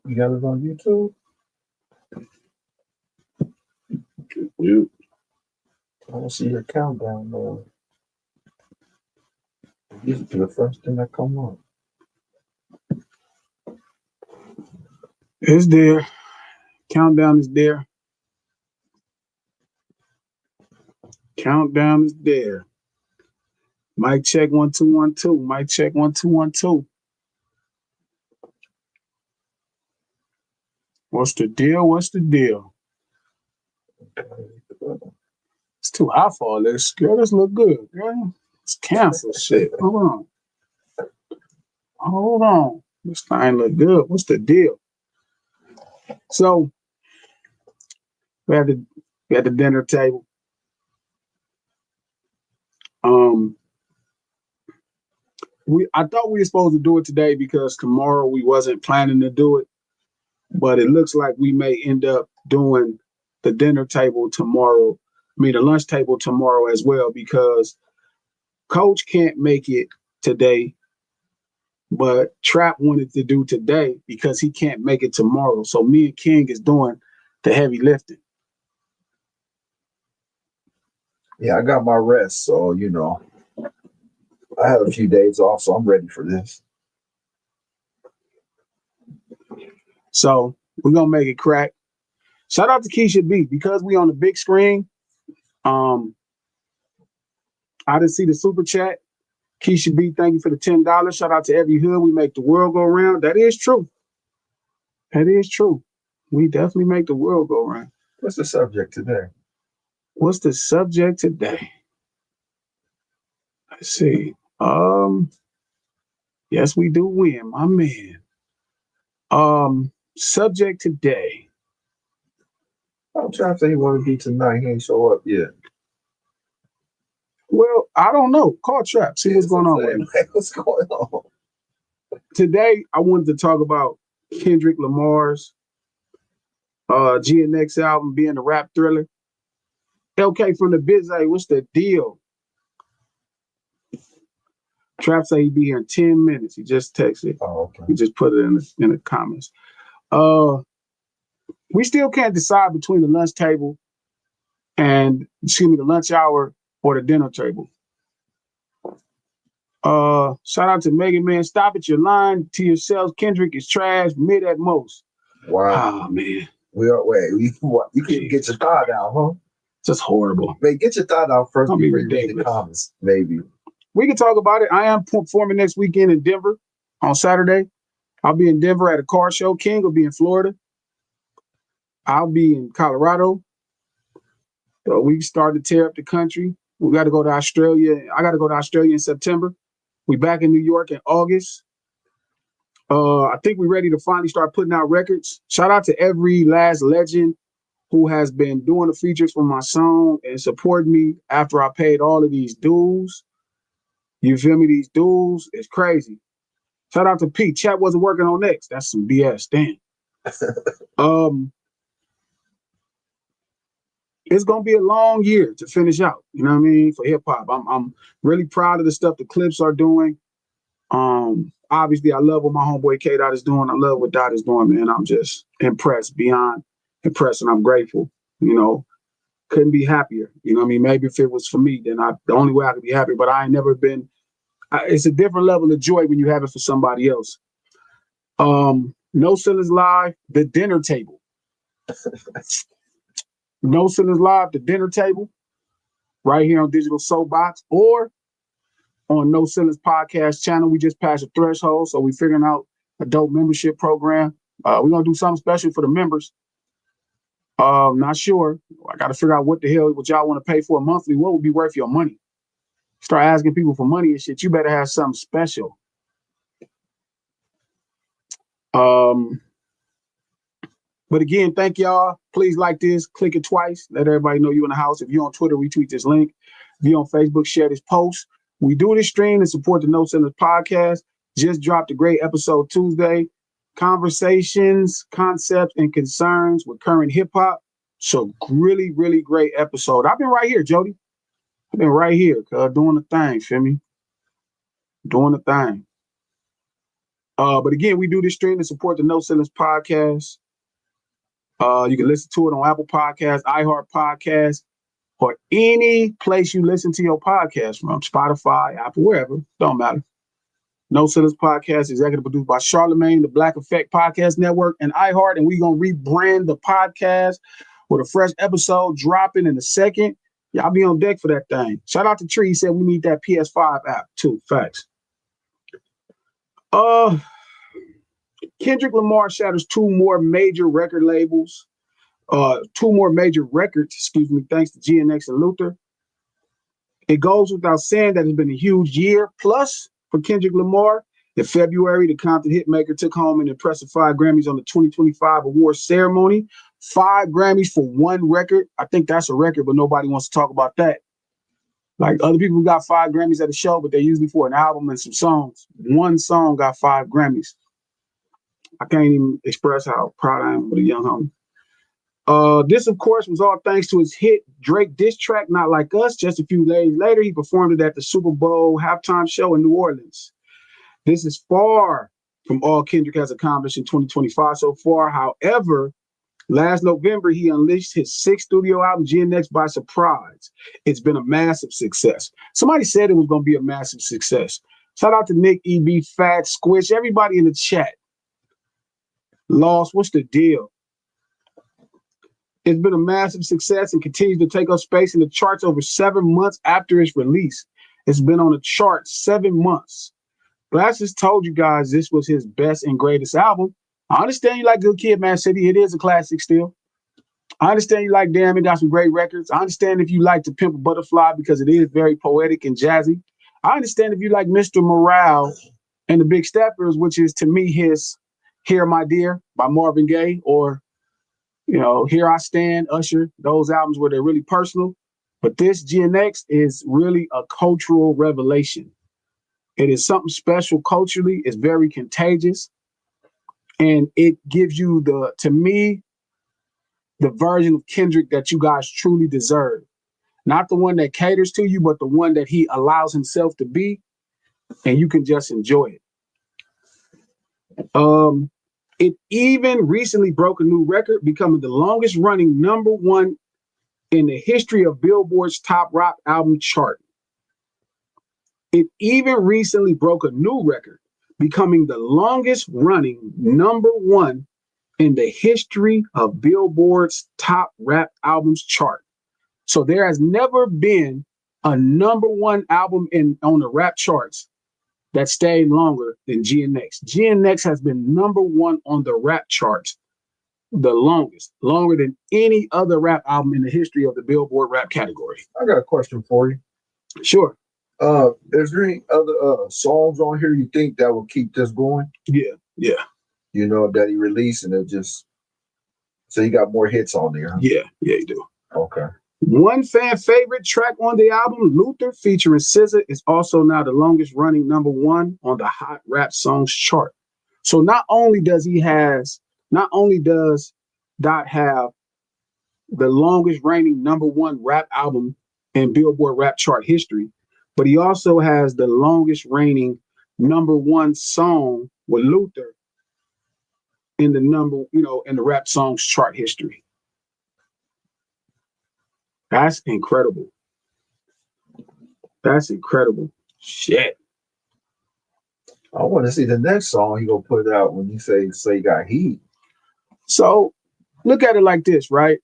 You got it on YouTube? You. I don't see your countdown though. This is the first thing that come up. It's there. Countdown is there. Countdown is there. Mic check 1 2 1 2. Mic check 1 2 1 2. What's the deal? What's the deal? It's too hot for all this. Girl, this look good, girl. It's cancer shit. Hold on. Hold on. This thing look good. What's the deal? So we had the dinner table. I thought we were supposed to do it today because tomorrow we wasn't planning to do it, but it looks like we may end up doing the dinner table tomorrow. I mean the lunch table tomorrow as well because Coach can't make it today, but Trap wanted to do today because he can't make it tomorrow. So me and King is doing the heavy lifting. Yeah, I got my rest, so you know. I have a few days off, so I'm ready for this. So we're gonna make it crack. Shout out to Keisha B because we on the big screen. I didn't see the super chat. Keisha B, thank you for the $10. Shout out to every hood. We make the world go round. That is true. That is true. We definitely make the world go round. What's the subject today? What's the subject today? Let's see. Yes, we do win, my man. Subject today. I'm trying to say he want to be tonight. He ain't show up yet. Well, I don't know. Call Trap. See what's going on with him. What's going on? Today, I wanted to talk about Kendrick Lamar's GNX album being a rap thriller. LK from the Biz, hey, what's the deal? Trap say he'd be here in 10 minutes. He just texted. Oh, okay. He just put it in the comments. We still can't decide between the lunch table and, the lunch hour or the dinner table. Shout out to Mega Man. Stop at your line to yourselves. Kendrick is trash, mid at most. Wow. Oh, man. You can get your thought out, huh? Just horrible. Man, get your thought out first before you read the comments, maybe. We can talk about it. I am performing next weekend in Denver on Saturday. I'll be in Denver at a car show. King will be in Florida. I'll be in Colorado. So we started to tear up the country. We got to go to Australia. I got to go to Australia in September. We back in New York in August. I think we're ready to finally start putting out records. Shout out to every last legend who has been doing the features for my song and supporting me after I paid all of these dues. You feel me? These dues is crazy. Shout out to Pete. Chat wasn't working on X. That's some BS. Damn. It's gonna be a long year to finish out. You know what I mean? For hip hop, I'm really proud of the stuff the Clips are doing. Obviously, I love what my homeboy K Dot is doing. I love what Dot is doing, man. I'm just impressed, beyond impressed, and I'm grateful. You know, couldn't be happier. You know what I mean? Maybe if it was for me, then the only way I could be happy. But I ain't never been. It's a different level of joy when you have it for somebody else. No Ceilings Live, the dinner table. No Ceilings Live, the dinner table, right here on Digital Soapbox or on No Ceilings Podcast channel. We just passed a threshold, so we're figuring out a dope membership program. We're gonna do something special for the members. Not sure. I got to figure out what y'all want to pay for monthly. What would be worth your money? Start asking people for money and shit. You better have something special. But again, thank y'all. Please like this, click it twice. Let everybody know you in the house. If you're on Twitter, retweet this link. If you're on Facebook, share this post. We do this stream to support the No Ceilings podcast. Just dropped a great episode Tuesday. Conversations, concepts, and concerns with current hip hop. So really, really great episode. I've been right here, Jody. I've been right here, doing the thing, feel me? Doing the thing. But again, we do this stream to support the No Ceilings podcast. You can listen to it on Apple Podcasts, iHeart Podcasts, or any place you listen to your podcast from, Spotify, Apple, wherever, don't matter. No Ceilings Podcast, executive produced by Charlemagne, the Black Effect Podcast Network, and iHeart, and we're going to rebrand the podcast with a fresh episode dropping in a second. Y'all be on deck for that thing. Shout out to Tree. He said we need that PS5 app too. Facts. Kendrick Lamar shatters two more major records, thanks to GNX and Luther. It goes without saying that it's been a huge year plus for Kendrick Lamar. In February, the Compton hitmaker took home an impressive 5 Grammys on the 2025 awards ceremony. 5 Grammys for one record. I think that's a record, but nobody wants to talk about that. Like other people who got 5 Grammys at a show, but they're usually for an album and some songs. One song got 5 Grammys. I can't even express how proud I am with a young homie. This, of course, was all thanks to his hit Drake diss track, Not Like Us. Just a few days later, he performed it at the Super Bowl halftime show in New Orleans. This is far from all Kendrick has accomplished in 2025 so far. However, last November, he unleashed his 6th studio album, GNX, by surprise. It's been a massive success. Somebody said it was going to be a massive success. Shout out to Nick, EB, Fat, Squish, everybody in the chat. Lost, what's the deal? It's been a massive success and continues to take up space in the charts over 7 months after its release. It's been on the charts 7 months. Glasses told you guys this was his best and greatest album. I understand you like Good Kid, Man City. It is a classic still. I understand you like Damn, it got some great records. I understand if you like To Pimp a Butterfly because it is very poetic and jazzy. I understand if you like Mr. Morale and the Big Steppers, which is to me his Here My Dear by Marvin Gaye, or Here I Stand, Usher, those albums where they're really personal. But this GNX is really a cultural revelation. It is something special culturally. It's very contagious. And it gives you to me, the version of Kendrick that you guys truly deserve. Not the one that caters to you, but the one that he allows himself to be, and you can just enjoy it. It even recently broke a new record, becoming the longest running #1 in the history of Billboard's top rock album chart. It even recently broke a new record, becoming the longest running #1 in the history of Billboard's top rap albums chart. So there has never been a #1 album on the rap charts that stayed longer than GNX. GNX has been #1 on the rap charts the longest, longer than any other rap album in the history of the Billboard rap category. I got a question for you. Sure. Is there any other songs on here you think that will keep this going? Yeah. That he released and it just, so you got more hits on there, huh? Yeah, you do. Okay. One fan favorite track on the album, Luther featuring SZA, is also now the longest running #1 on the Hot Rap Songs chart. So not only does Dot have the longest reigning #1 rap album in Billboard rap chart history, but he also has the longest reigning #1 song with Luther in the in the rap songs chart history. That's incredible. That's incredible. Shit. I want to see the next song he gonna put out when you say you got heat. So look at it like this, right?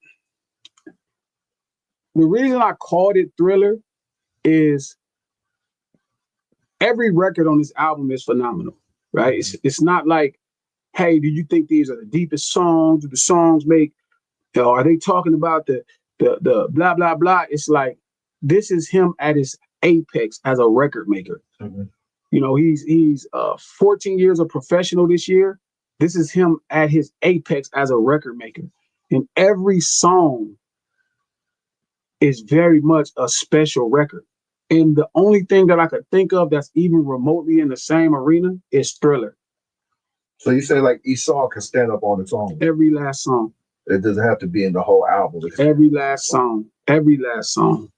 The reason I called it Thriller is every record on this album is phenomenal, right? It's not like, hey, do you think these are the deepest songs? Do the songs make, are they talking about the blah, blah, blah? It's like, this is him at his apex as a record maker. Mm-hmm. He's 14 years of professional this year. This is him at his apex as a record maker. And every song is very much a special record. And the only thing that I could think of that's even remotely in the same arena is Thriller. So you say like each song can stand up on its own? Every last song. It doesn't have to be in the whole album. Every last song. Every last song.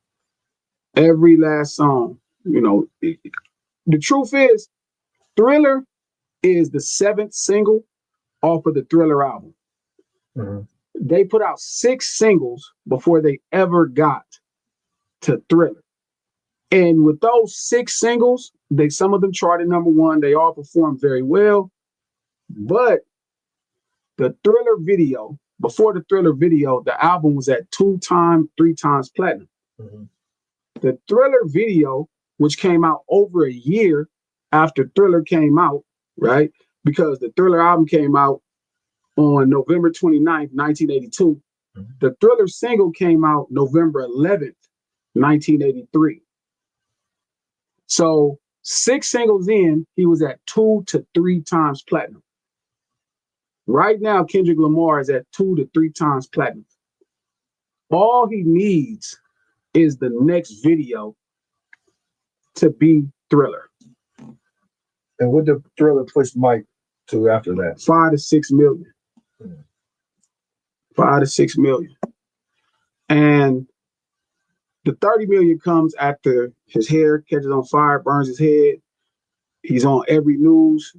Every last song. The truth is, Thriller is the 7th single off of the Thriller album. Mm-hmm. They put out 6 singles before they ever got to Thriller. And with those 6 singles, some of them charted #1. They all performed very well. But the Thriller video, before the Thriller video, the album was at 2 times, 3 times platinum. Mm-hmm. The Thriller video, which came out over a year after Thriller came out, right? Because the Thriller album came out on November 29th, 1982. Mm-hmm. The Thriller single came out November 11th, 1983. So 6 singles in, he was at 2 to 3 times platinum. Right now, Kendrick Lamar is at 2 to 3 times platinum. All he needs is the next video to be Thriller. And what did Thriller push Mike to after that? 5 to 6 million. 5 to 6 million. And the 30 million comes after his hair catches on fire, burns his head. He's on every news,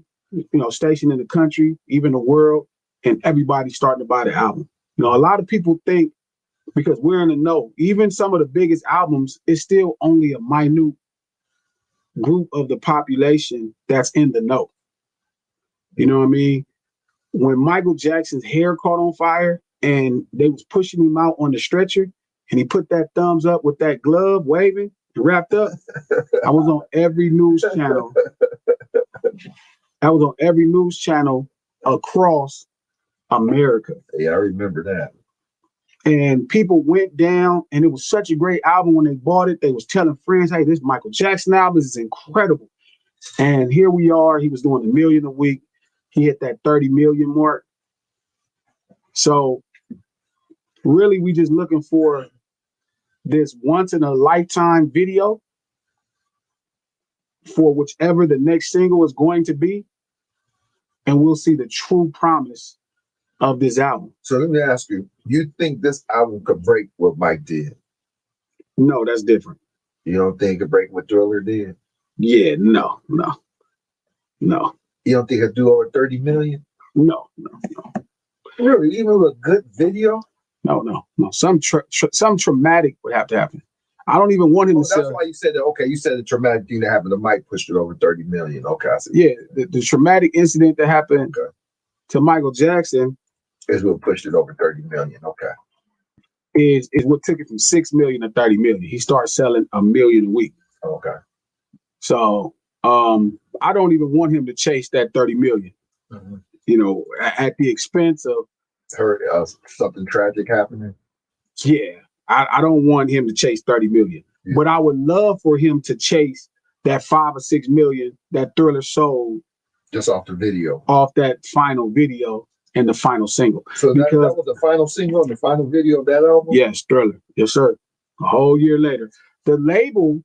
station in the country, even the world, and everybody's starting to buy the album. A lot of people think, because we're in the know, even some of the biggest albums is still only a minute group of the population that's in the know. You know what I mean? When Michael Jackson's hair caught on fire and they was pushing him out on the stretcher and he put that thumbs up with that glove waving and wrapped up, I was on every news channel. I was on every news channel across America. Yeah, I remember that. And people went down, and it was such a great album. When they bought it, they was telling friends, hey, this Michael Jackson album is incredible. And here we are. He was doing $1 million a week. He hit that 30 million mark. So really, we just looking for this once in a lifetime video for whichever the next single is going to be. And we'll see the true promise of this album. So let me ask you, you think this album could break what Mike did? No, that's different. You don't think it could break what Thriller did? Yeah, no. You don't think it'd do over 30 million? No. Really? Even with a good video? No. Some traumatic would have to happen. I don't even want him to sell. That's why you said that. Okay, you said the traumatic thing that happened to Mike pushed it over 30 million. Okay, I see. Yeah, the traumatic incident that happened to Michael Jackson is what pushed it over 30 million. Okay. Is what took it from 6 million to 30 million. He started selling $1 million a week. Okay. So I don't even want him to chase that 30 million. Mm-hmm. At the expense of something tragic happening. Yeah. I don't want him to chase 30 million. Yeah. But I would love for him to chase that 5 or 6 million that Thriller sold. Just off the video. Off that final video and the final single. So that was the final single and the final video of that album? Yes, Thriller. Yes, sir. A whole year later. The label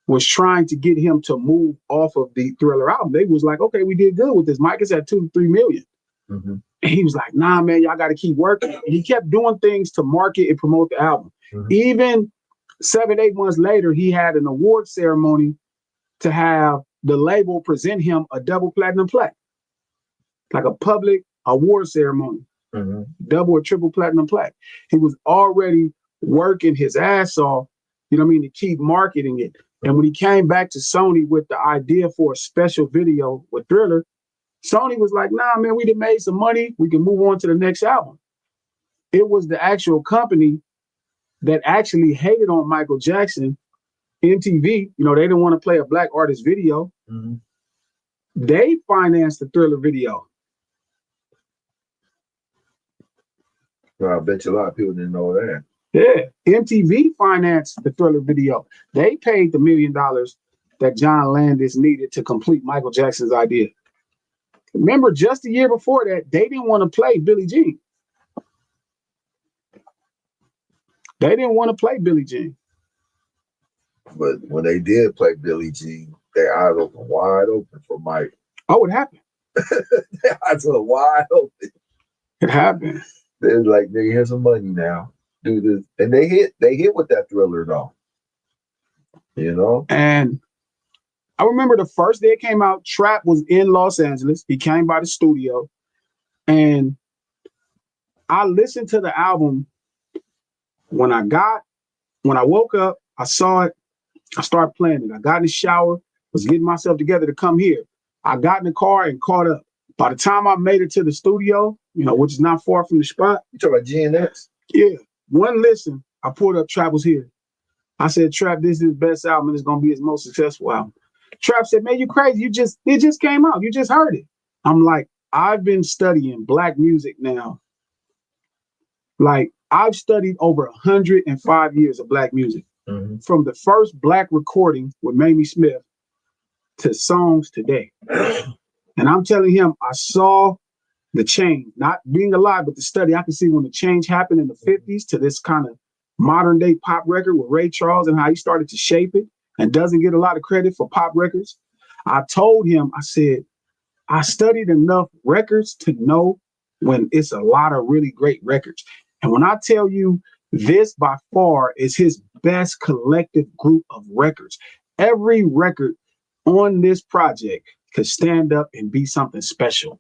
was trying to get him to move off of the Thriller album. They was like, okay, we did good with this. Mike is at 2 to 3 million. Mm-hmm. And he was like, nah, man, y'all got to keep working. And he kept doing things to market and promote the album. Mm-hmm. Even 7-8 months later, he had an award ceremony to have the label present him a double platinum plaque, like a public award ceremony, double or triple platinum plaque. He was already working his ass off, to keep marketing it. And when he came back to Sony with the idea for a special video with Thriller, Sony was like, nah, man, we done made some money. We can move on to the next album. It was the actual company that actually hated on Michael Jackson, MTV. They didn't want to play a black artist video. Mm-hmm. They financed the Thriller video. Well, I bet you a lot of people didn't know that. Yeah, MTV financed the Thriller video. They paid the $1 million that John Landis needed to complete Michael Jackson's idea. Remember, just a year before that, they didn't want to play Billie Jean. They didn't want to play Billie Jean. But when they did play Billie Jean, their eyes open wide open for Mike. Oh, it happened. Their eyes were wide open. It happened. They're like, nigga, here's some money now. Do this. And they hit with that Thriller though. And I remember the first day it came out, Trap was in Los Angeles. He came by the studio, and I listened to the album. When I woke up, I saw it. I started playing it. I got in the shower, was getting myself together to come here. I got in the car and caught up. By the time I made it to the studio, which is not far from the spot. You talking about GNX? Yeah. One listen, I pulled up Trap was here. I said, Trap, this is his best album and it's gonna be his most successful album. Trap said, man, you crazy. It just came out. You just heard it. I'm like, I've been studying Black music now. Like, I've studied over 105 years of Black music. Mm-hmm. From the first Black recording with Mamie Smith to songs today. And I'm telling him, I saw the change, not being alive, but the study. I can see when the change happened in the 50s to this kind of modern day pop record with Ray Charles and how he started to shape it and doesn't get a lot of credit for pop records. I told him, I said, I studied enough records to know when it's a lot of really great records. And when I tell you this by far is his best collective group of records, every record on this project could stand up and be something special.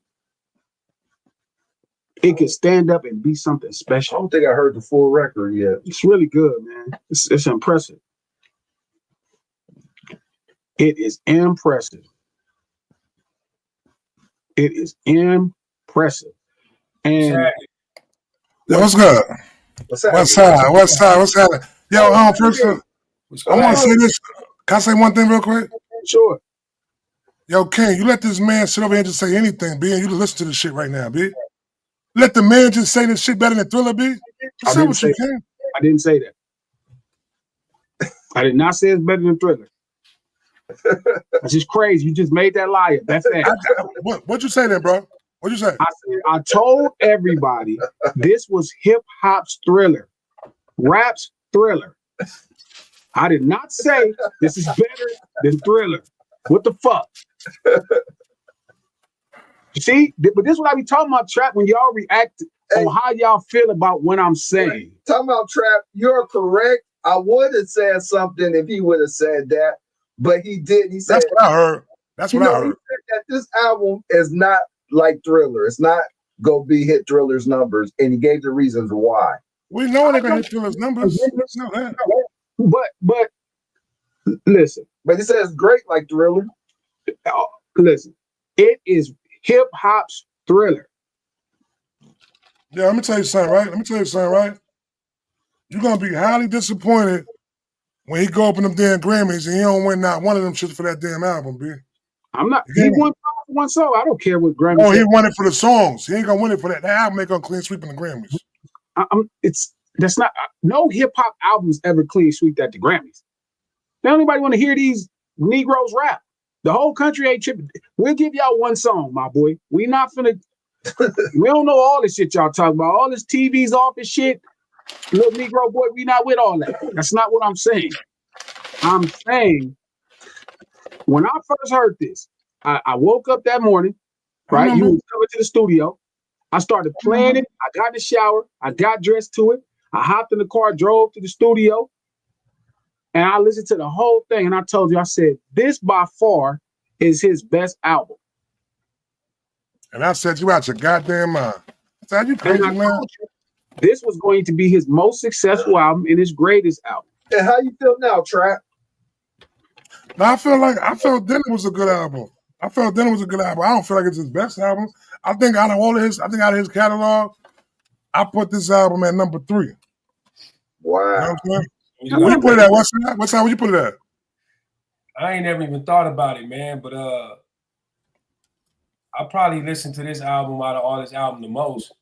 It could stand up and be something special. I don't think I heard the full record yet. It's really good, man. It's impressive. It is impressive. It is impressive. And what's good? What's happening? Yo, first, I want to say this. Can I say one thing real quick? Sure. Yo, King, you let this man sit over here and just say anything, B, and you just listen to this shit right now, B. Let the man just say this shit better than Thriller, B. Say what you can. I didn't say that. I did not say it's better than Thriller. That's just crazy. You just made that liar. That's that. What'd you say then, bro? What'd you say? I said, I told everybody this was hip hop's Thriller, rap's Thriller. I did not say this is better than Thriller. What the fuck? You see, but this is what I be talking about, Trap, when y'all react on how y'all feel about what I'm saying. Talking about Trap, you're correct. I would have said something if he would have said that, but he didn't. He said, that's what I heard. That's what I heard. He said that this album is not like Thriller. It's not gonna be hit Thriller's numbers, and he gave the reasons why. We know they're gonna hit Thriller's numbers. No, but listen. But he says great like Thriller. Listen, it is hip hop's Thriller. Yeah, let me tell you something, right? You're gonna be highly disappointed when he go up in them damn Grammys and he don't win not one of them shits for that damn album, B. I'm not. He won one song. I don't care what Grammys. Oh, he won it for the songs. He ain't gonna win it for that. That album ain't gonna clean sweep in the Grammys. That's not. No hip hop albums ever clean sweep at the Grammys. Don't anybody want to hear these Negroes rap? The whole country ain't tripping. We'll give y'all one song, my boy. We not finna. We don't know all this shit y'all talking about. All this TV's off and shit. Little Negro boy, we not with all that. That's not what I'm saying. I'm saying when I first heard this, I woke up that morning, right? You was coming to the studio. I started playing it. I got in the shower. I got dressed to it. I hopped in the car, drove to the studio, and I listened to the whole thing. And I told you, I said, this by far is his best album. And I said, you out your goddamn mind. I said, you crazy, man. This was going to be his most successful album and his greatest album. And how you feel now, Trap? I felt then it was a good album. I don't feel like it's his best album. I think out of his catalog, I put this album at number 3. Wow. You know what you put it at? What side would you put it at? I ain't never even thought about it, man. But I probably listened to this album out of all this album the most.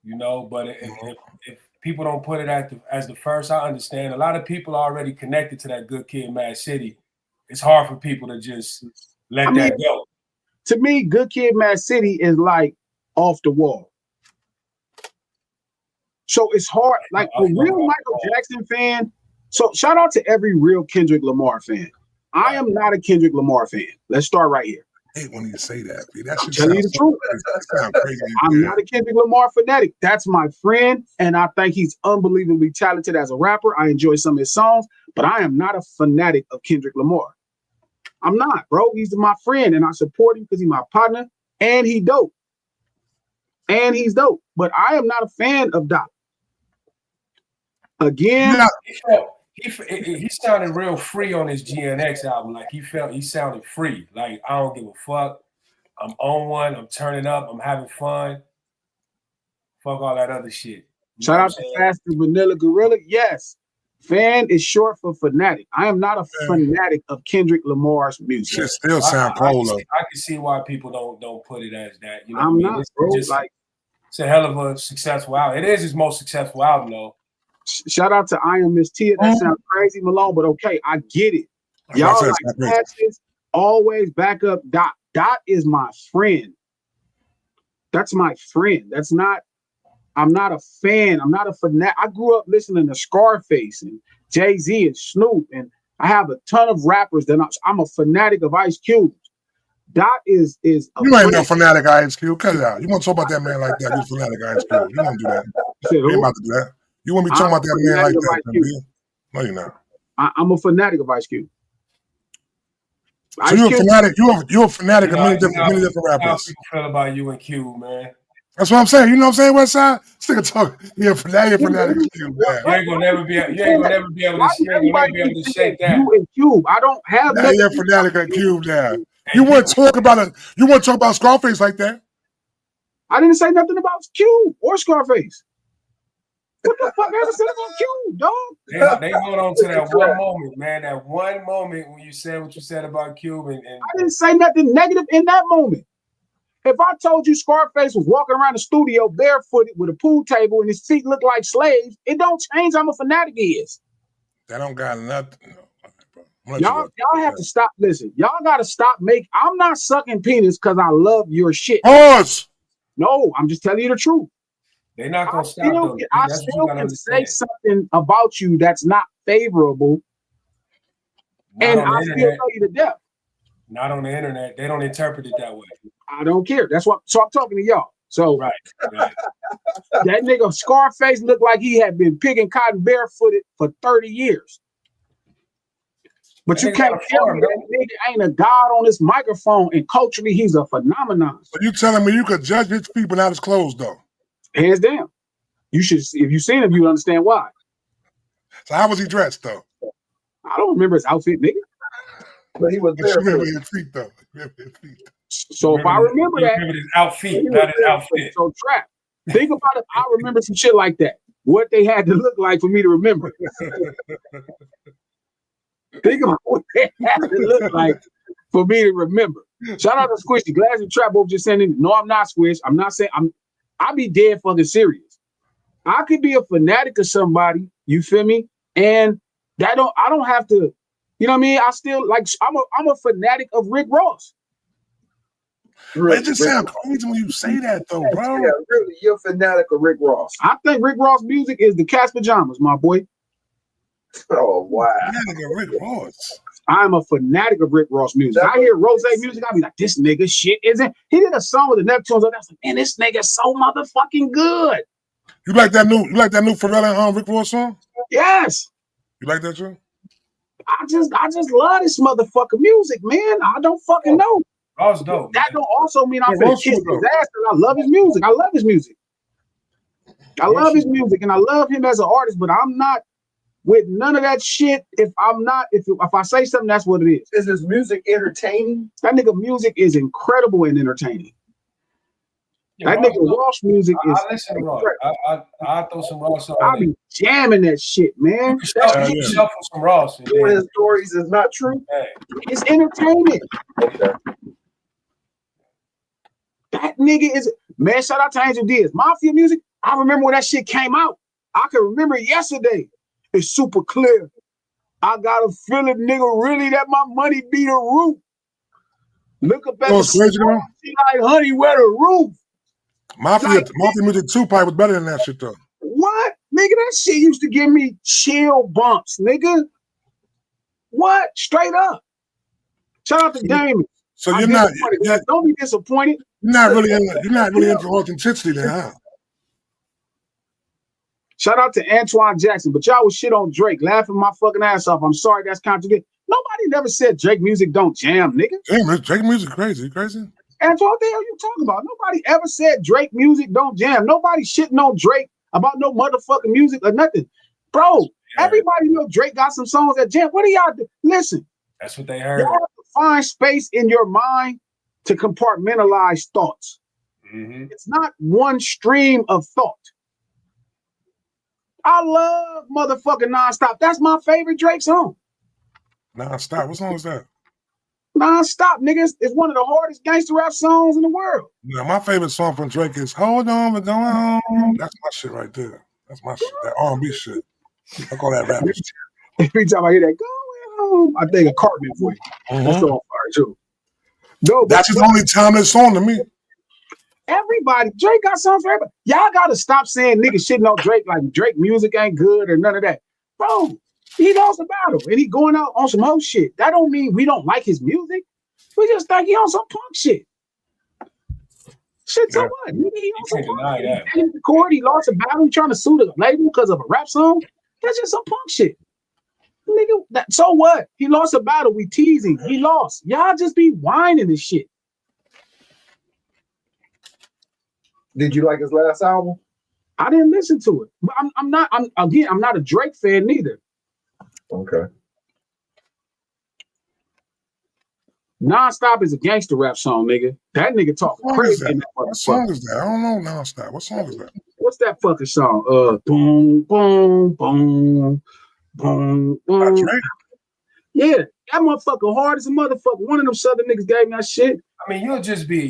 You know, but if people don't put it as the first, I understand. A lot of people are already connected to that Good Kid, Mad City. It's hard for people to just let that go. To me, Good Kid, Mad City is like off the wall. So it's hard. Like a real Michael Jackson fan. So shout out to every real Kendrick Lamar fan. I am not a Kendrick Lamar fan. Let's start right here. hate when you say that. That shit Tell you the truth. sounds crazy. I'm not a Kendrick Lamar fanatic. That's my friend, and I think he's unbelievably talented as a rapper. I enjoy some of his songs, but I am not a fanatic of Kendrick Lamar. I'm not, bro. He's my friend, and I support him because he's my partner, and he dope. And he's dope. But I am not a fan of Dogg. Again, he sounded real free on his GNX album. Like he sounded free. Like, I don't give a fuck. I'm on one. I'm turning up. I'm having fun. Fuck all that other shit. Shout out to Faster Vanilla Gorilla. Yes, fan is short for fanatic. I am not a fanatic of Kendrick Lamar's music. Shit still sound cold though. I can see why people don't put it as that. You know, I'm what I mean? not, bro. It's a hell of a successful album. It is his most successful album though. Shout out to I Am Miss Tia. That sounds crazy, Malone, but okay, I get it. Y'all like passes, always back up Dot. Dot is my friend. That's my friend. I'm not a fan. I'm not a fanatic. I grew up listening to Scarface and Jay-Z and Snoop, and I have a ton of rappers that I'm a fanatic of Ice Cube. Dot is a you ain't no fanatic of Ice Cube. Cut it out. You want to talk about that man like that? You're fanatic of Ice Cube. You won't do that. You ain't about to do that. You won't be talking about that man like that. No, you're not. I'm a fanatic of Ice Cube. So you're a fanatic. You're a fanatic of many different rappers. How people feel about you and Cube, man? That's what I'm saying. You know what I'm saying, Westside? Stick a talk. You're a fanatic of Cube, man. You ain't gonna never be able to shake that. You and Cube. I don't have that. You're a fanatic of Cube now. You wouldn't talk about Scarface like that. I didn't say nothing about Cube or Scarface. What the fuck ever said about Cube, dog? They hold on to that one moment, man. That one moment when you said what you said about Cube, and I didn't say nothing negative in that moment. If I told you Scarface was walking around the studio barefooted with a pool table and his feet look like slaves, it don't change how I'm a fanatic is. That don't got nothing. Y'all have to stop. Listen, y'all got to stop I'm not sucking penis because I love your shit. Pause. No, I'm just telling you the truth. They're not gonna stop. I still can say something about you that's not favorable, and I still tell you to death. Not on the internet. They don't interpret it that way. I don't care. That's what. So I'm talking to y'all. So right. That nigga Scarface looked like he had been picking cotton barefooted for 30 years. But you can't tell me that nigga ain't a god on this microphone, and culturally he's a phenomenon. So you telling me you could judge his people out his clothes, though? Hands down. You should, if you seen him, you understand why. So how was he dressed, though? I don't remember his outfit, nigga. But he was there. Remember his feet, though. So if I remember that, his outfit, not his outfit. So trap. Think about it. I remember some shit like that. What they had to look like for me to remember. Think about what they had to look like for me to remember. Shout out to Squishy. Glass and Trap both just sending. No, I'm not Squish. I'm not saying I be dead fucking serious. I could be a fanatic of somebody, you feel me? And I don't have to, you know what I mean? I still like I'm a fanatic of Rick Ross. It just sounds crazy when you say that though, bro. Yeah, really, you're a fanatic of Rick Ross. I think Rick Ross music is the cat's pajamas, my boy. Oh wow. Fanatic of Rick Ross. I'm a fanatic of Rick Ross music. I hear Rose music, I be like, this nigga shit isn't. He did a song with the Neptunes. I was like, man, this nigga's so motherfucking good. You like that new Pharrell and Rick Ross song? Yes. You like that too? I just love this motherfucking music, man. I don't fucking know. Ross dope. That don't also mean I'm gonna kiss his ass, and I love his music. I love his music. I love his music, and I love him as an artist, but I'm not with none of that shit. If I say something, that's what it is. Is his music entertaining? That nigga music is incredible and entertaining. Yeah, that nigga Ross music is. I listen to Ross. I throw some Ross on. I be jamming that shit, man. Shuffle some Ross. Doing his stories is not true. Hey. It's entertainment. Okay. That nigga is, man. Shout out to Angel Diaz. Mafia music. I remember when that shit came out. I can remember it yesterday. It's super clear. I got a feeling, nigga, really that my money be the roof. Look up at the sky, like honey, where the roof. Mafia music 2 probably was better than that shit though. What? Nigga, that shit used to give me chill bumps, nigga. What? Straight up. Shout out to Damon. So I'm you're not. disappointed. Don't be disappointed. You're not really. You're not really into authenticity, then, huh? Shout out to Antoine Jackson, but y'all was shit on Drake, laughing my fucking ass off. I'm sorry, that's contradictory. Nobody never said Drake music don't jam, nigga. Damn, Drake music crazy. You crazy? Antoine, what the hell you talking about? Nobody ever said Drake music don't jam. Nobody shitting on Drake about no motherfucking music or nothing. Bro, everybody know Drake got some songs that jam. What do y'all do? Listen. That's what they heard. Y'all have to find space in your mind to compartmentalize thoughts. Mm-hmm. It's not one stream of thought. I love motherfucking Nonstop. That's my favorite Drake song. Nonstop. What song is that? Nonstop, niggas. It's one of the hardest gangster rap songs in the world. Yeah, my favorite song from Drake is "Hold On, We're Going Home." That's my shit right there. That's my shit. That R&B shit. I call that rap. Every time I hear that, going home, I think a Cartman for you. That's on fire too. No, that's his only timeless song to me. Everybody, Drake got songs for everybody. Y'all gotta stop saying niggas shitting on Drake like Drake music ain't good or none of that. Bro, he lost a battle and he going out on some whole shit. That don't mean we don't like his music. We just think he on some punk shit. Shit, so what? Nigga, he on some punk shit. He didn't record, he lost a battle, he trying to sue the label because of a rap song. That's just some punk shit. Nigga, so what? He lost a battle, we teasing. He lost. Y'all just be whining and shit. Did you like his last album? I didn't listen to it. But I'm not a Drake fan neither. Okay. Nonstop is a gangster rap song, nigga. That nigga talking crazy in that motherfucker. What song is that? I don't know Nonstop. What song is that? What's that fucking song? Boom, boom, boom, boom, boom. Drake? Yeah, that motherfucker hard as a motherfucker. One of them southern niggas gave me that shit. I mean, you'll just be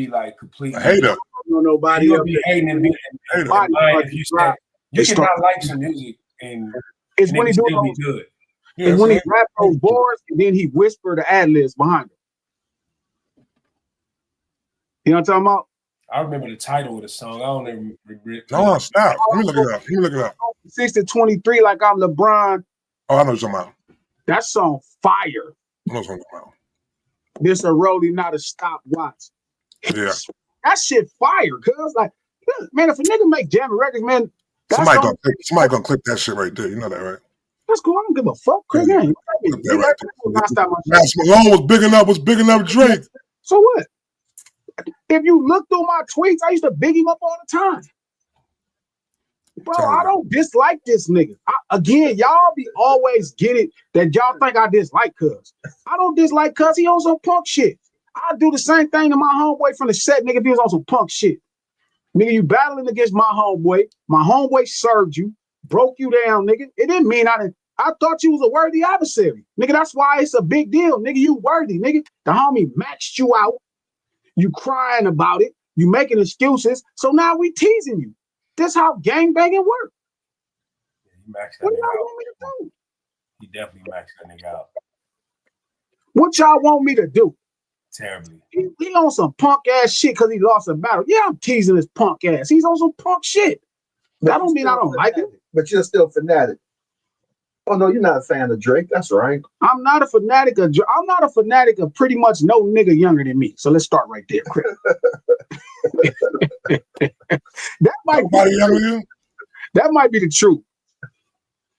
like completely a hater. No, nobody. You'll be hating and being if you say you cannot like some music and it's when he do still be good. Yeah, it's when he rap those bars and then he whisper the ad-libs behind it. You know what I'm talking about? I remember the title of the song. I don't even regret. No, stop. Let me look it up. 6-23, like I'm LeBron. Oh, I know what you're talking about. That song fire. I know what you're talking about. This a rollie, not a stopwatch. Yeah. That shit fire, cuz like, man, if a nigga make jamming records, man, somebody gonna clip that shit right there. You know that, right? That's cool. I don't give a fuck, Chris. Nas Malone was big enough Drake. So what? If you look through my tweets, I used to big him up all the time. Bro, I don't dislike this nigga. Again, y'all be always get it that y'all think I dislike cuz. I don't dislike cuz he on some punk shit. I do the same thing to my homeboy from the set, nigga, if he was on some punk shit. Nigga, you battling against my homeboy. My homeboy served you, broke you down, nigga. It didn't mean I thought you was a worthy adversary. Nigga, that's why it's a big deal. Nigga, you worthy, nigga. The homie maxed you out. You crying about it. You making excuses. So now we teasing you. This how gangbanging work. Yeah, what y'all want me to do? He definitely maxed that nigga out. What y'all want me to do? Terribly. He on some punk ass shit because he lost a battle. Yeah, I'm teasing his punk ass. He's on some punk shit. That don't mean I don't like it. But you're still fanatic. Oh no, you're not a fan of Drake. That's right. I'm not a fanatic of Drake. I'm not a fanatic of pretty much no nigga younger than me. So let's start right there, Chris. That might be the truth.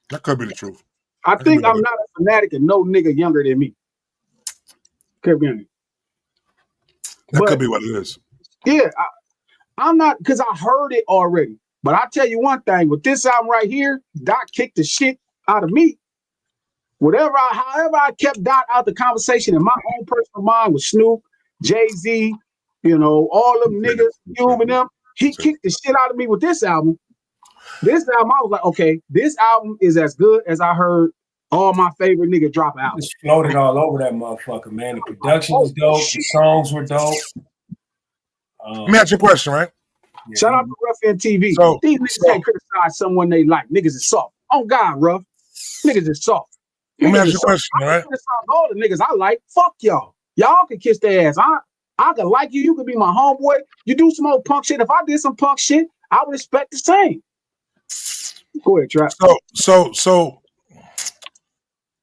That could be the truth. I think I'm not a fanatic of no nigga younger than me. That could be what it is. Yeah, I'm not, because I heard it already. But I tell you one thing, with this album right here, Doc kicked the shit out of me. However I kept Doc out the conversation in my own personal mind with Snoop, Jay-Z, all them niggas, Cube and them, he kicked the shit out of me with this album. This album, I was like, okay, this album is as good as I heard all my favorite nigga drop out. Just floated all over that motherfucker, man. The production was dope. The songs were dope. Let me ask you a question, right? Shout out to Rough TV. These niggas can't criticize someone they like. Niggas is soft. Oh God, Rough. Niggas is soft. Let me ask you a question, right? All the niggas I like, fuck y'all. Y'all can kiss their ass. I could like you. You could be my homeboy. You do some old punk shit. If I did some punk shit, I would expect the same. Go ahead, Trap. So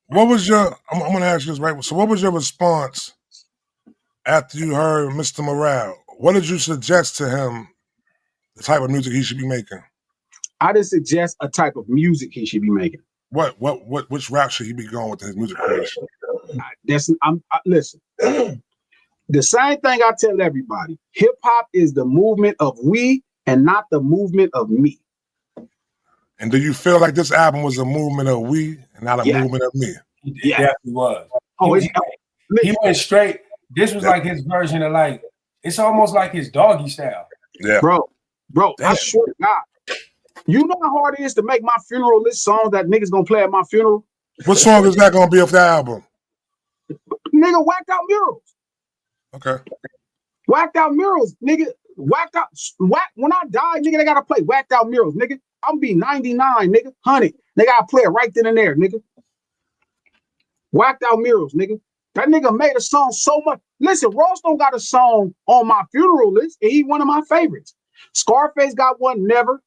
what was your? I'm gonna ask you this, right? So what was your response after you heard Mr. Morale, what did you suggest to him the type of music he should be making? I didn't suggest a type of music he should be making. Which route should he be going with his music creation? Listen. The same thing I tell everybody: hip hop is the movement of we and not the movement of me. And do you feel like this album was a movement of we and not a movement of me? It definitely was. He went straight. This was like his version of like, it's almost like his doggy style. Yeah, bro. I swear to God, you know how hard it is to make my funeral list songs that niggas gonna play at my funeral. What song is that gonna be off the album? Nigga, Whacked Out Murals. Okay. Whacked Out Murals, nigga. When I die, nigga, they gotta play Whacked Out Murals, nigga. I'm be 99, nigga. 100. They gotta play it right then and there, nigga. Whacked Out Murals, nigga. That nigga made a song so much. Listen, Ross don't got a song on my funeral list, and he one of my favorites. Scarface got one, Never.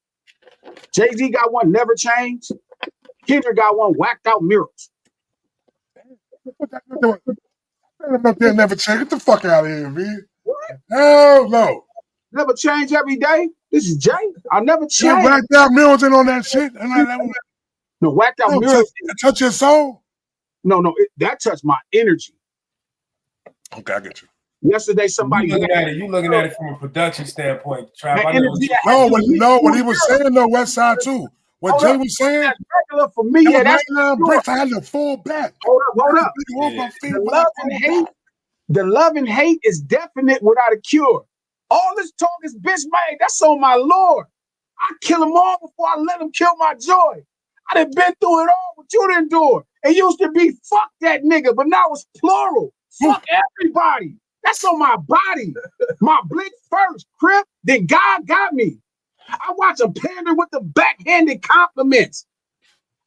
Jay-Z got one, Never Change. Kendrick got one, Whacked Out Murals. Never change. Get the fuck out of here, man. What? Hell no. Never change every day. This is Jay. I never change. Whacked Out Murals ain't on that shit. No, Whacked Out Murals. Touch your soul? No, that touched my energy. Okay, I get you. Yesterday, somebody you looking at it from a production standpoint, Trav. What he was saying though, West Side too. What Jay was saying, that's regular for me. Yeah, that's bricks. I had to fall back. Hold up. The love and hate is definite without a cure. All this talk is bitch made. That's on my Lord. I kill them all before I let them kill my joy. I done been through it all, but you didn't endure. It used to be fuck that nigga, but now it's plural. Fuck everybody. That's on my body. My blick first, Crip, then God got me. I watch them pander with the backhanded compliments.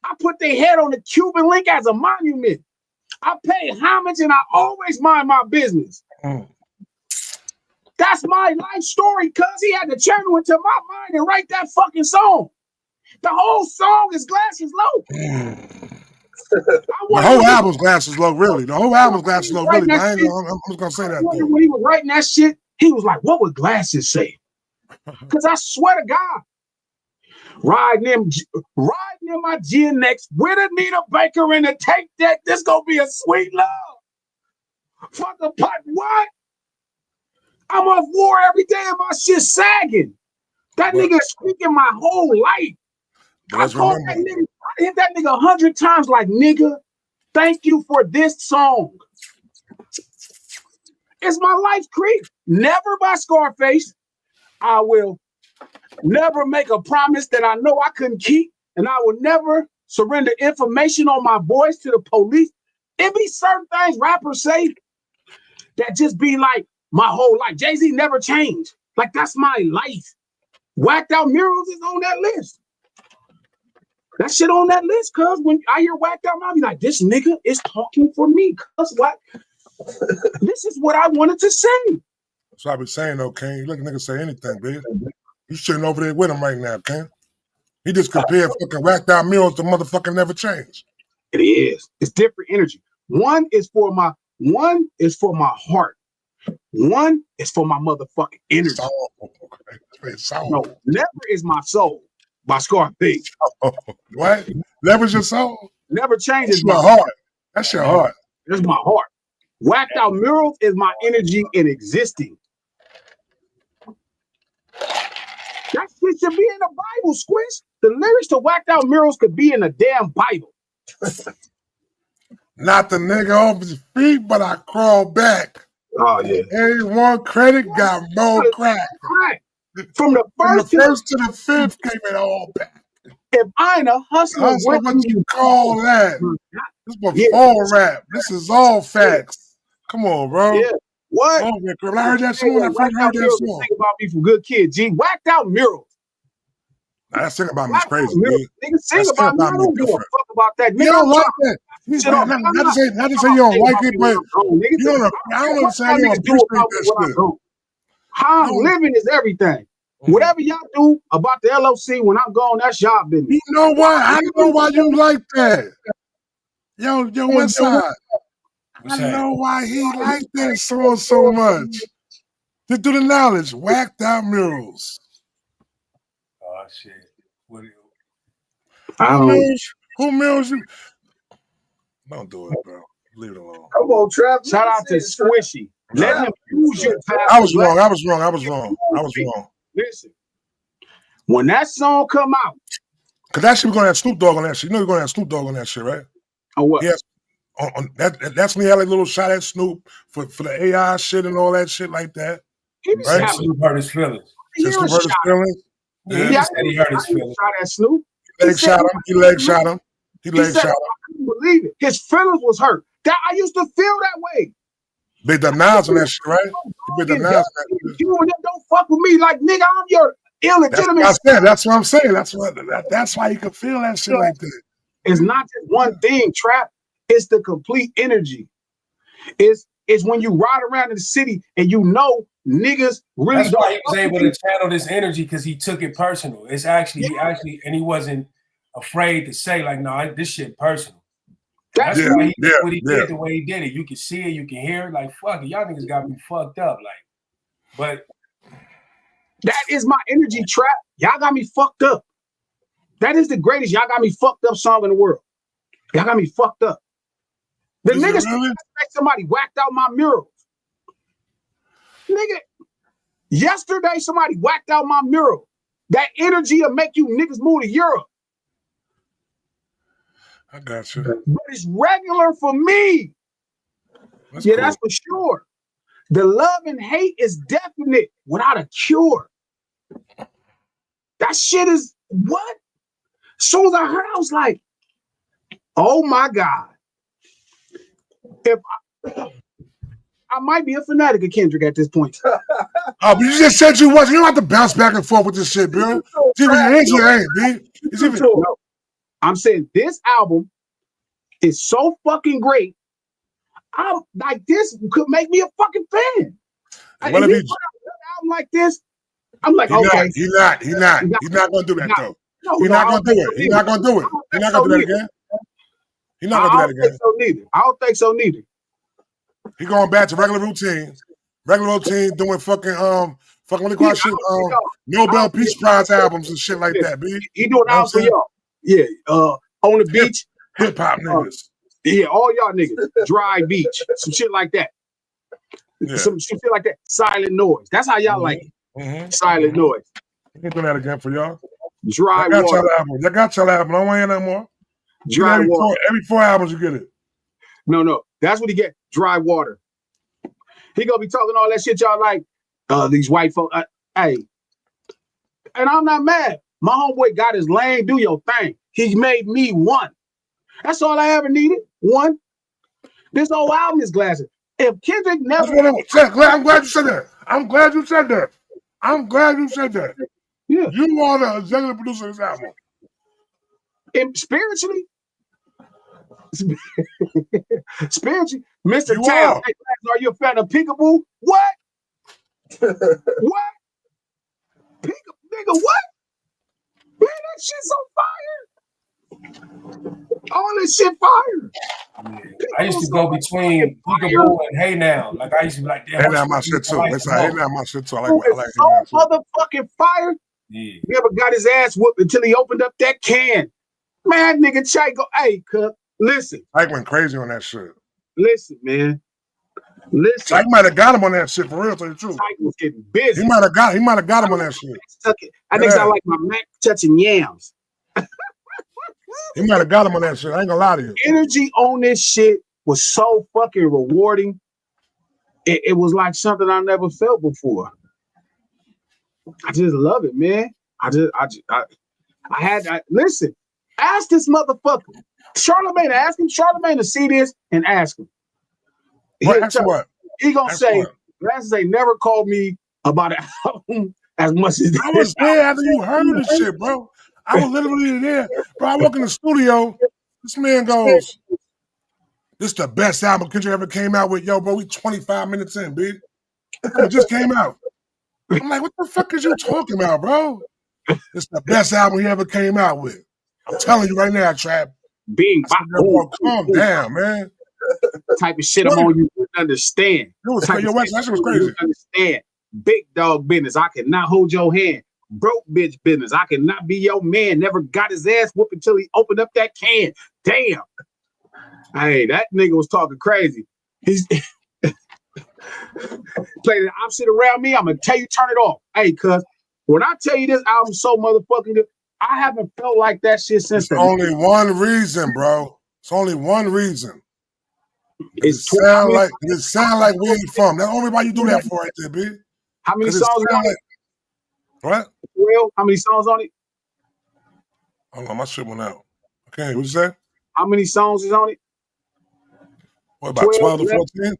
I put their head on the Cuban link as a monument. I pay homage and I always mind my business. That's my life story, cuz he had to channel into my mind and write that fucking song. The whole song is Glasses Low. The whole album's Glasses Low, really. The whole album's Glasses Low, really. I'm just gonna say that. When he was writing that shit, he was like, what would Glasses say? Because I swear to God, riding in my GNX with Anita Baker in the tape deck, this gonna be a sweet love. Fuck a pot, what? I'm off war every day and my shit sagging. That nigga is speaking my whole life. I hit that nigga 100 times like, nigga, thank you for this song. It's my life creep. Never by Scarface. I will never make a promise that I know I couldn't keep, and I will never surrender information on my voice to the police. It be certain things rappers say that just be like my whole life. Jay-Z never changed. Like, that's my life. Whacked Out Murals is on that list. That shit on that list, cuz when I hear Whacked Out, I'll be like, this nigga is talking for me, cuz what? This is what I wanted to say. That's what I be saying though, Ken. You let a nigga say anything, bitch. You sitting over there with him right now, Ken. He just compared fucking Whacked Out Murals to motherfucking Never Change. It is. It's different energy. One is for my heart. One is for my motherfucking energy. Soul. Okay. Soul. No, Never is my soul by Scarface. What? Never's your soul? Never changes. That's my heart. That's your heart. That's my heart. Whacked Out Murals is my energy in existing. That shit should be in the Bible, Squish. The lyrics to Whacked Out Murals could be in the damn Bible. Not the nigga off his feet, but I crawl back. Oh, yeah. A1 credit got more crack. From the first to the fifth came it all back. If I ain't a hustler, what you call that? This before rap. This is all facts. Come on, bro. Yeah. What? Oh, I heard that song when I first heard that song. Think about me from Good Kid, G. Whacked Out Murals. Nah, that sing about me is crazy, dude. Nigga, sing about me. I don't give a fuck about that. You don't like that. Not to say you don't like it, but you don't. I don't understand you don't appreciate that shit. How I'm living is everything. Whatever y'all do about the LOC when I'm gone, that's y'all business. You know why? I know why you like that. Yo, West Side. I know why he liked that song so much. To do the knowledge, whacked out murals. Oh shit! What? Who mills you? Don't do it, bro. Leave it alone. Come on, Trap. Shout out to Squishy. Let him use you. I was wrong. Listen, when that song come out, because that shit we're gonna have Snoop Dogg on that shit. You know we're gonna have Snoop Dogg on that shit, right? Or what? Yes. That's when he had like a little shot at Snoop for the AI shit and all that shit like that. Right? Snoop hurt his feelings. Snoop hurt his feelings. Yeah, he said he hurt his feelings. Shot at Snoop. He leg shot him. He leg shot him. I couldn't believe it. His feelings was hurt. That I used to feel that way. Big up Nas on that shit, right? Big up Nas on that shit. You and them don't fuck with me like nigga. I'm your illegitimate. That's what I'm saying. That's why you can feel that shit like that. It's not just one thing, Trap. It's the complete energy. It's when you ride around in the city and you know niggas really. That's why he was able to channel this energy because he took it personal. It's actually he wasn't afraid to say like, no, this shit personal. That's why he did what he did the way he did it. You can see it, you can hear it. Like, fuck it, y'all niggas got me fucked up. Like, but that is my energy, Trap. Y'all got me fucked up. That is the greatest y'all got me fucked up song in the world. Y'all got me fucked up. The niggas expect somebody whacked out my murals. Nigga, yesterday somebody whacked out my mural. That energy will make you niggas move to Europe. I got you. But it's regular for me. That's cool. That's for sure. The love and hate is definite without a cure. That shit is what? As soon as I heard, I was like, oh my God. If I might be a fanatic of Kendrick at this point. Oh, but you just said you was. You don't have to bounce back and forth with this shit, bro. See what your energy ain't, B. No. I'm saying this album is so fucking great. I'm like, this could make me a fucking fan. If he put out an album like this, I'm like, okay. He's not gonna do that though. He's not gonna do it. He's not gonna do it. He's not gonna do that again. He's not gonna do that again. I don't think so neither. He going back to regular routine. Regular routine doing fucking what do you call shit? Nobel Peace Prize albums and shit like that, B. He doing albums for y'all. Yeah. On the beach. Hip hop niggas. Yeah, all y'all niggas. Dry beach. Some shit like that. Yeah. Some shit like that. Silent noise. That's how y'all like it. Silent noise. He ain't doing that again for y'all. Dry water. Y'all got y'all album. I don't want to hear no more. Dry water. Every 4 albums you get it. No. That's what he get. Dry water. He gonna be talking all that shit y'all like. These white folks. Hey. And I'm not mad. My homeboy got his lane. Do your thing. He made me one. That's all I ever needed. One. This whole album is glasses. If Kendrick never... I'm glad you said that. I'm glad you said that. Yeah. You are the executive producer of this album. And spiritually, Mr. Taylor, are you a fan of Peekaboo? What? What? Nigga, what? Man, that shit's on fire. All this shit fire. Yeah. I used to go between Peekaboo and Hey Now. Like I used to be like, Hey Now my shit too. Hey Now my shit too. I like so motherfucking fire. Yeah. Never got his ass whooped until he opened up that can. Man, nigga, Chike go, hey, Cook, listen. Ike went crazy on that shit. Listen, man. Listen. Ike might have got him on that shit for real, tell you the truth. Ike was getting busy. He might have got him on that shit. I think I like my Mac touching yams. He might have got him on that shit. I ain't gonna lie to you. Energy on this shit was so fucking rewarding. It was like something I never felt before. I just love it, man. Listen, ask this motherfucker. Charlamagne, ask him. Charlamagne to see this and ask him. What? He gonna say, Glasses ain't never called me about an album as much as I was there after you heard this shit, bro. I was literally there. Bro, I walk in the studio. This man goes, this is the best album Kendrick ever came out with. Yo, bro, we 25 minutes in, B. It just came out. I'm like, what the fuck is you talking about, bro? It's the best album he ever came out with. I'm telling you right now, Trap. Calm down, man. Type of shit I'm on, you wouldn't understand. Your West, that shit was crazy. Understand. Big dog business. I cannot hold your hand. Broke bitch business. I cannot be your man. Never got his ass whooped until he opened up that can. Damn. Hey, that nigga was talking crazy. He's playing the opposite around me. I'm gonna tell you, turn it off. Hey, cuz when I tell you this album so motherfucking good, I haven't felt like that shit since. It's only one reason, bro. It's only one reason. It sound like where you from. That's only why you do that for right there, B. How many songs on it? What? Well, how many songs on it? Hold on, my shit went out. Okay, what you say? How many songs is on it? What, about 12 to 14?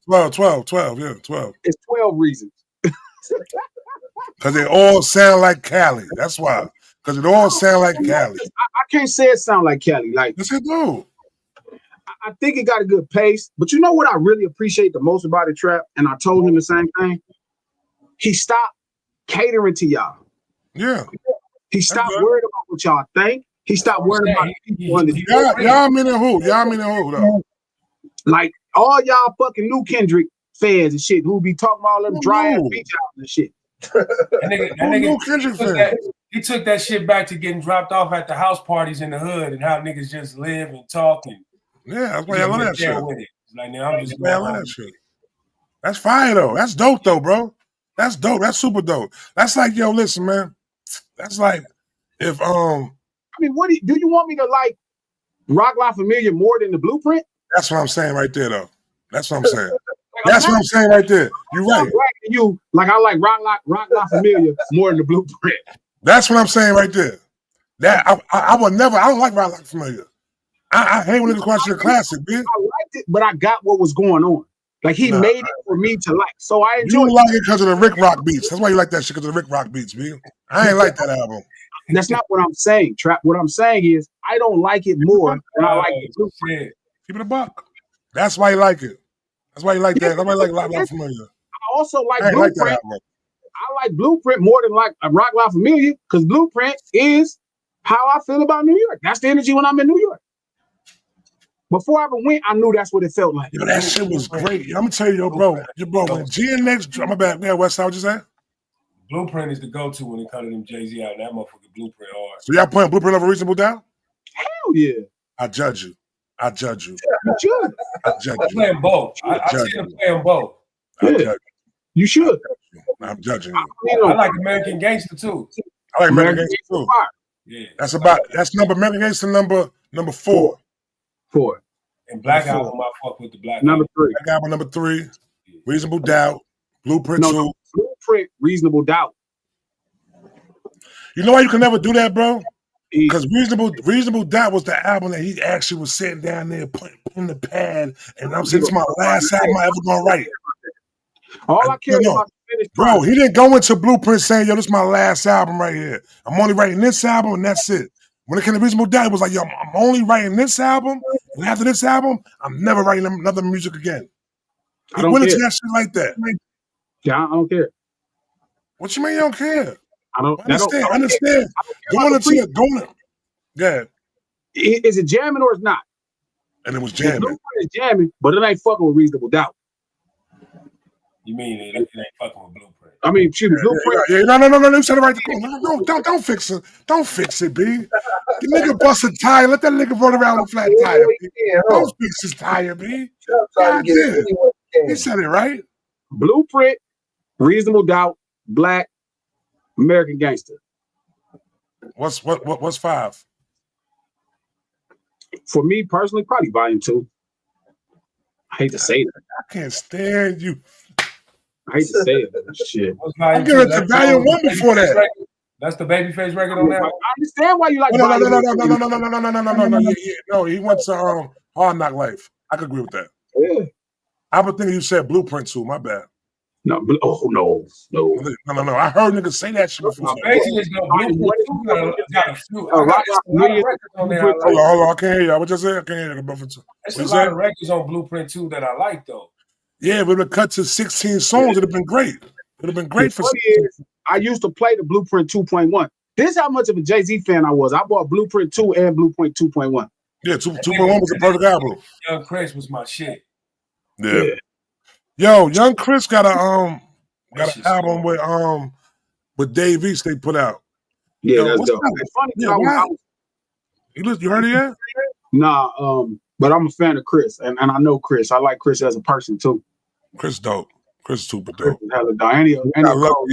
12, yeah, 12. It's 12 reasons. Because they all sound like Cali. That's why. Because it all sound like Cali. I can't say it sound like Cali. Like, yes, it do. I think it got a good pace. But you know what I really appreciate the most about the trap? And I told him the same thing. He stopped catering to y'all. Yeah. He stopped worrying about what y'all think. He stopped worrying about people. Y'all meaning who? Y'all meaning who, though? Like, all y'all fucking new Kendrick fans and shit who be talking about all them dry ass beach houses and shit. He took that shit back to getting dropped off at the house parties in the hood and how niggas just live and talk. And yeah, that's why I love that shit. Like, now I'm just I love that shit. That's fire, though. That's dope, though, bro. That's dope. That's super dope. That's like, yo, listen, man. That's like if I mean, what do you want me to like Rock La Familia more than the Blueprint? That's what I'm saying right there, though. That's what I'm saying. That's what I'm saying right there. You're right. You like I like Rock La Familia more than the Blueprint. That's what I'm saying right there. That I would never. I don't like Rock La Familia. I hate when niggas question a classic, bitch. I liked it, but I got what was going on. Like he made it for me to like, so I enjoyed. You like it because of the Rick Rock beats. That's why you like that shit, because of the Rick Rock beats, B. I ain't like that album. That's not what I'm saying, Trap. What I'm saying is I don't like it more than I like the Blueprint. Keep it a buck. That's why you like it. That's why you like that. Nobody like La Familia. I also like Blueprint. I like Blueprint more than like a Rock La Familia because Blueprint is how I feel about New York. That's the energy when I'm in New York. Before I ever went, I knew that's what it felt like. Yo, that shit was great. I'm gonna tell you, bro, when GNX, my bad, yeah, West Side, what you say? Blueprint is the go-to when it comes to them Jay-Z out. That motherfucking Blueprint hard. So y'all playing Blueprint over Reasonable Doubt? Hell yeah. I judge you. You should. I judge you. I'm playing both. I tend to play them both. Yeah. You should. I'm judging you. I like American Gangster too. I like American Gangster too. Yeah. That's American Gangster number 4. 4. And Black Album, I fuck with the Black number 3. Black Album number 3. Reasonable Doubt. Blueprint 2. Blueprint, Reasonable Doubt. You know why you can never do that, bro? Because Reasonable Doubt was the album that he actually was sitting down there putting the pad, and I'm saying this is my last album I ever gonna write. All I care about the finished bro, he didn't go into Blueprint saying, yo, this is my last album right here. I'm only writing this album and that's it. When it came to Reasonable Doubt, it was like, yo, I'm only writing this album, and after this album, I'm never writing another music again. He went into that shit like that. Yeah, I don't care. What you mean you don't care? I understand. Going into yeah. Is it jamming or it's not? And it was jamming. It's jamming, but it ain't fucking with Reasonable Doubt. You mean it ain't fucking with Blueprint? I mean, shoot, Blueprint. Yeah, no. You said it right. No, don't fix it. Don't fix it, B. The nigga bust a tire. Let that nigga run around with a flat tire. B. Don't fix his tire, B. He said it right. Blueprint, Reasonable Doubt, Black, American Gangster. What's 5? For me personally, probably Volume 2. I hate to say that. I can't stand you. I hate to say it. Shit. I'm giving it to Volume 1 before that. That's the Babyface record on that. I understand why you like. No. He went to Hard Knock Life. I could agree with that. Yeah. I would think you said Blueprint too. My bad. No. I heard niggas say that shit before. Basically, got a few. Hold on. I can't hear you. What you say? I can't hear you. There's a lot of records on Blueprint 2 that I like though. Yeah, if it would have cut to 16 songs, it'd have been great. It'd have been great for. I used to play the Blueprint 2.1. This is how much of a Jay-Z fan I was. I bought Blueprint 2 and Blueprint 2.1. Yeah, 2.1 was a perfect album. Young Chris was my shit. Yeah. Yo, Young Chris got an shit's album with Dave East they put out. Yeah, Yo, that's what's dope. that? It's funny. Yeah, why? You heard it yet? Nah, but I'm a fan of Chris, and I know Chris. I like Chris as a person too. Chris dope. Chris super Chris dope. is hella dope. And he a Got cold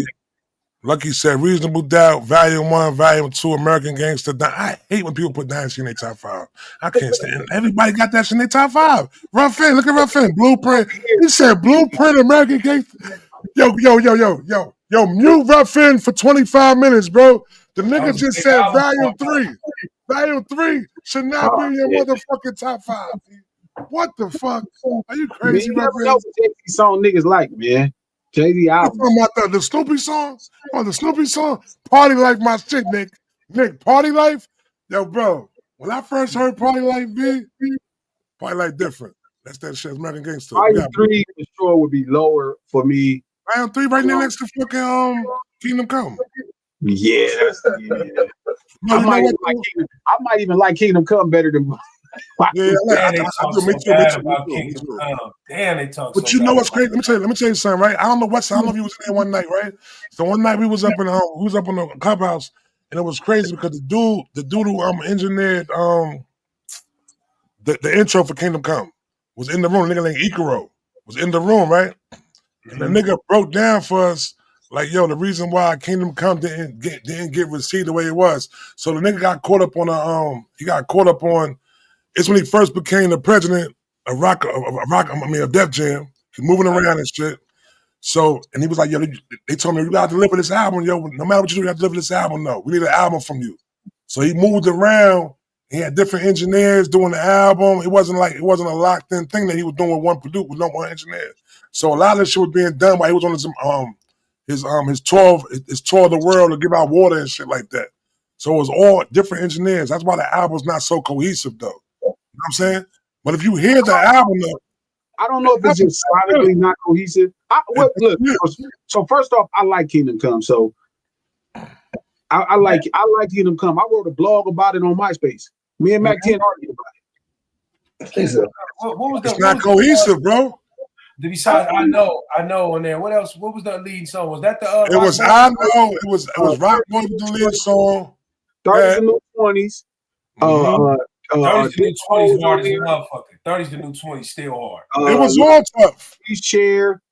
Lucky said Reasonable Doubt, Volume 1, Volume 2, American Gangster. I hate when people put Dynasty in their top 5. I can't stand it. Everybody got that shit in their top 5. Ruffin, look at Ruffin. Blueprint. He said Blueprint, American Gangster. Yo, mute Ruffin for 25 minutes, bro. The nigga just said Volume 3. Volume 3 should not be in your motherfucking top 5. What the fuck? Are you crazy, you never Ruffin? know what Jay-Z song niggas like, man. Jay-Z album. You talking about the Snoopy song? Oh, the Snoopy song? Party Life my shit, Nick. Nick, Party Life? Yo, bro, when I first heard Party Life Party Life different. That's that shit, American Gangster. Volume 3 for sure would be lower for me. Volume 3 right there next to fucking Kingdom Come. Yeah. No, I might even like Kingdom Come better than Yeah, Damn, they talk so bad about Kingdom Come. Damn, they talk so bad. But you know what's crazy? Let me tell you something, right? I don't know if you was in there one night, right? So one night we was up in the clubhouse, and it was crazy because the dude who engineered the intro for Kingdom Come was in the room. The nigga named Ikaro was in the room, right? And the nigga broke down for us, like, yo, the reason why Kingdom Come didn't get received the way it was. So the nigga got caught up on it's when he first became the president of Def Jam. He's moving around and shit. So, and he was like, yo, they told me, you gotta deliver this album, yo. No matter what you do, you gotta deliver this album, no. We need an album from you. So he moved around. He had different engineers doing the album. It wasn't a locked in thing that he was doing with one producer, with no one engineer. So a lot of this shit was being done while he was on his tour of the world to give out water and shit like that. So it was all different engineers. That's why the album's not so cohesive though. You know what I'm saying? But if you hear the album, though, I don't know if it's just sonically not cohesive. So first off, I like Kingdom Come. So I like Kingdom Come. I wrote a blog about it on MySpace. Me and Mac 10 argued about it. What was it's not cohesive, bro. Besides, I know on there. What else? What was the lead song? Was that the? It was I Know. It was Rock Boy with the lead song. 30s the new 20s. 30's the new 20s hard as a motherfucker. 30's the new 20s still hard. It was all tough. His chair.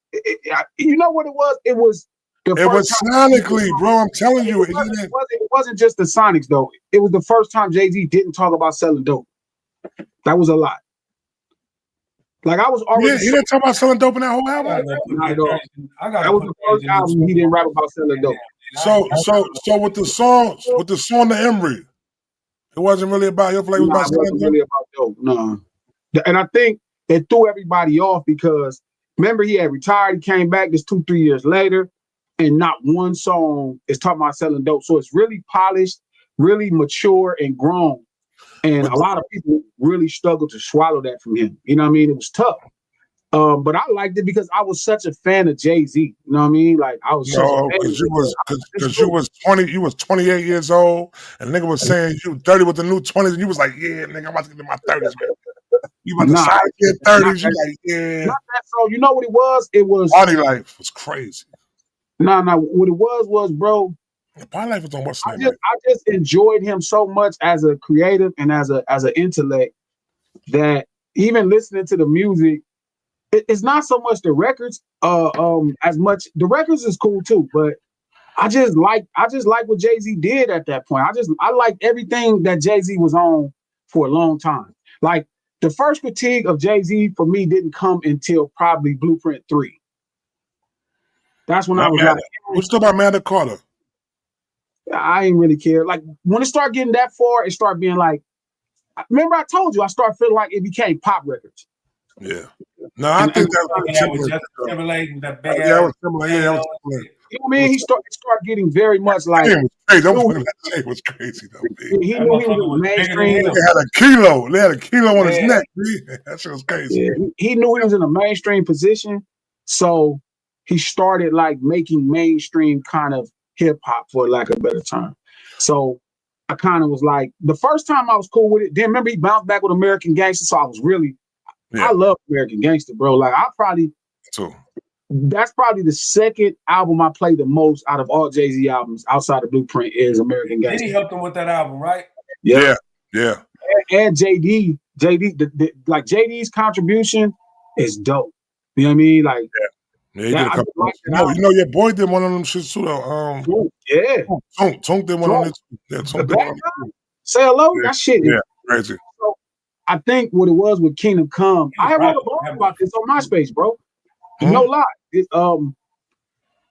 You know what it was? It was sonically, bro. I'm telling you. It wasn't just the Sonics, though. It was the first time Jay-Z didn't talk about selling dope. That was a lot. Like, I was already... He didn't talk about selling dope in that whole album? Not at all. That was the first album he didn't rap about selling dope. So with the song, The Emery, it wasn't really about your flavor. It wasn't really about dope. No. And I think it threw everybody off because, remember, he had retired. He came back just 2-3 years later, and not one song is talking about selling dope. So it's really polished, really mature and grown. And a lot of people really struggled to swallow that from him. You know what I mean? It was tough. But I liked it because I was such a fan of Jay-Z. You know what I mean? Like, I was because you was 20, you was 28 years old, and the nigga was saying you 30 with the new 20s, and you was like, yeah, nigga, I'm about to get in my 30s, man. You about to start get 30s, you like, yeah. Not that, so you know what it was? It was Party Life was crazy. No, what it was, bro. Party Life was on what's I just enjoyed him so much as a creative and as an intellect that even listening to the music, it's not so much the records, as much the records is cool too, but I just like what Jay-Z did at that point. I like everything that Jay-Z was on for a long time. Like, the first critique of Jay-Z for me didn't come until probably Blueprint 3. That's when I was like, what's about Amanda Carter? I ain't really care. Like, when it started getting that far, it started being like, remember I told you, I started feeling like it became pop records. Yeah. No, I think that was Justin Timberlake, that big ass. Yeah, it was Timberlake. Yeah, it was Timberlake. You know what I mean? He started getting very much like. It was crazy though. He knew he was mainstream. They had a kilo. They had a kilo on his neck. That shit was crazy. Yeah, he knew he was in a mainstream position, so he started like making mainstream kind of hip hop, for lack of a better term. So I kind of was like, the first time I was cool with it. Then remember he bounced back with American Gangster, so I was really, I love American Gangster, bro. Like too. That's probably the second album I play the most out of all Jay-Z albums outside of Blueprint is American Gangster. Then he helped him with that album, right? Yeah. And JD, like JD's contribution is dope. You know what I mean? Like, he did a couple. You know, your boy did one of them shits too, though. Tonk did one of them. Yeah, Tonk did one of them. Say hello. That shit. Yeah, crazy. So I think what it was with Kingdom Come, I wrote a blog about this on MySpace, bro. No lie.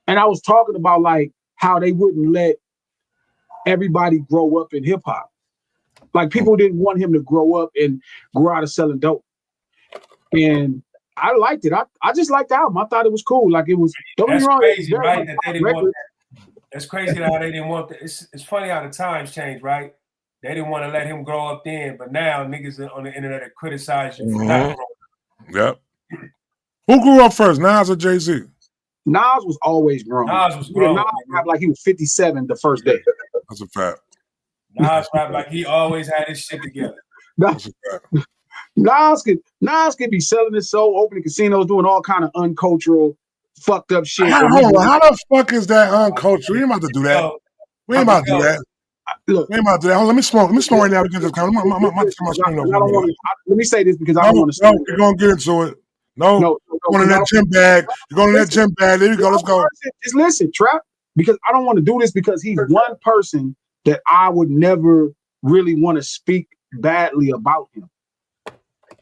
And I was talking about like how they wouldn't let everybody grow up in hip hop. Like people didn't want him to grow up and grow out of selling dope. And I liked it. I just liked the album. I thought it was cool. Like it was. Don't That's be wrong. Crazy, right? That they didn't want that. That's crazy how they didn't want that. It's funny how the times change, right? They didn't want to let him grow up then, but now niggas on the internet are criticizing you for not growing up. Yep. Who grew up first, Nas or Jay-Z? Nas was always grown. Nas was grown. Nas rapped like he was 57 the first day. That's a fact. Nas rapped like he always had his shit together. That's a fact. Nas could be selling his soul, opening casinos, doing all kind of uncultural, fucked up shit. How the fuck is that uncultural? We ain't about to do that. We ain't about to do that. Look, we ain't about to do that. Hold on, let me smoke right now. Let me say this because I don't want to. No, we're gonna get into it. No, going in that gym bag. You're going in that gym bag. There you go. Let's go. Just listen, Trap, because I don't want to do this because he's one person that I would never really want to speak badly about him.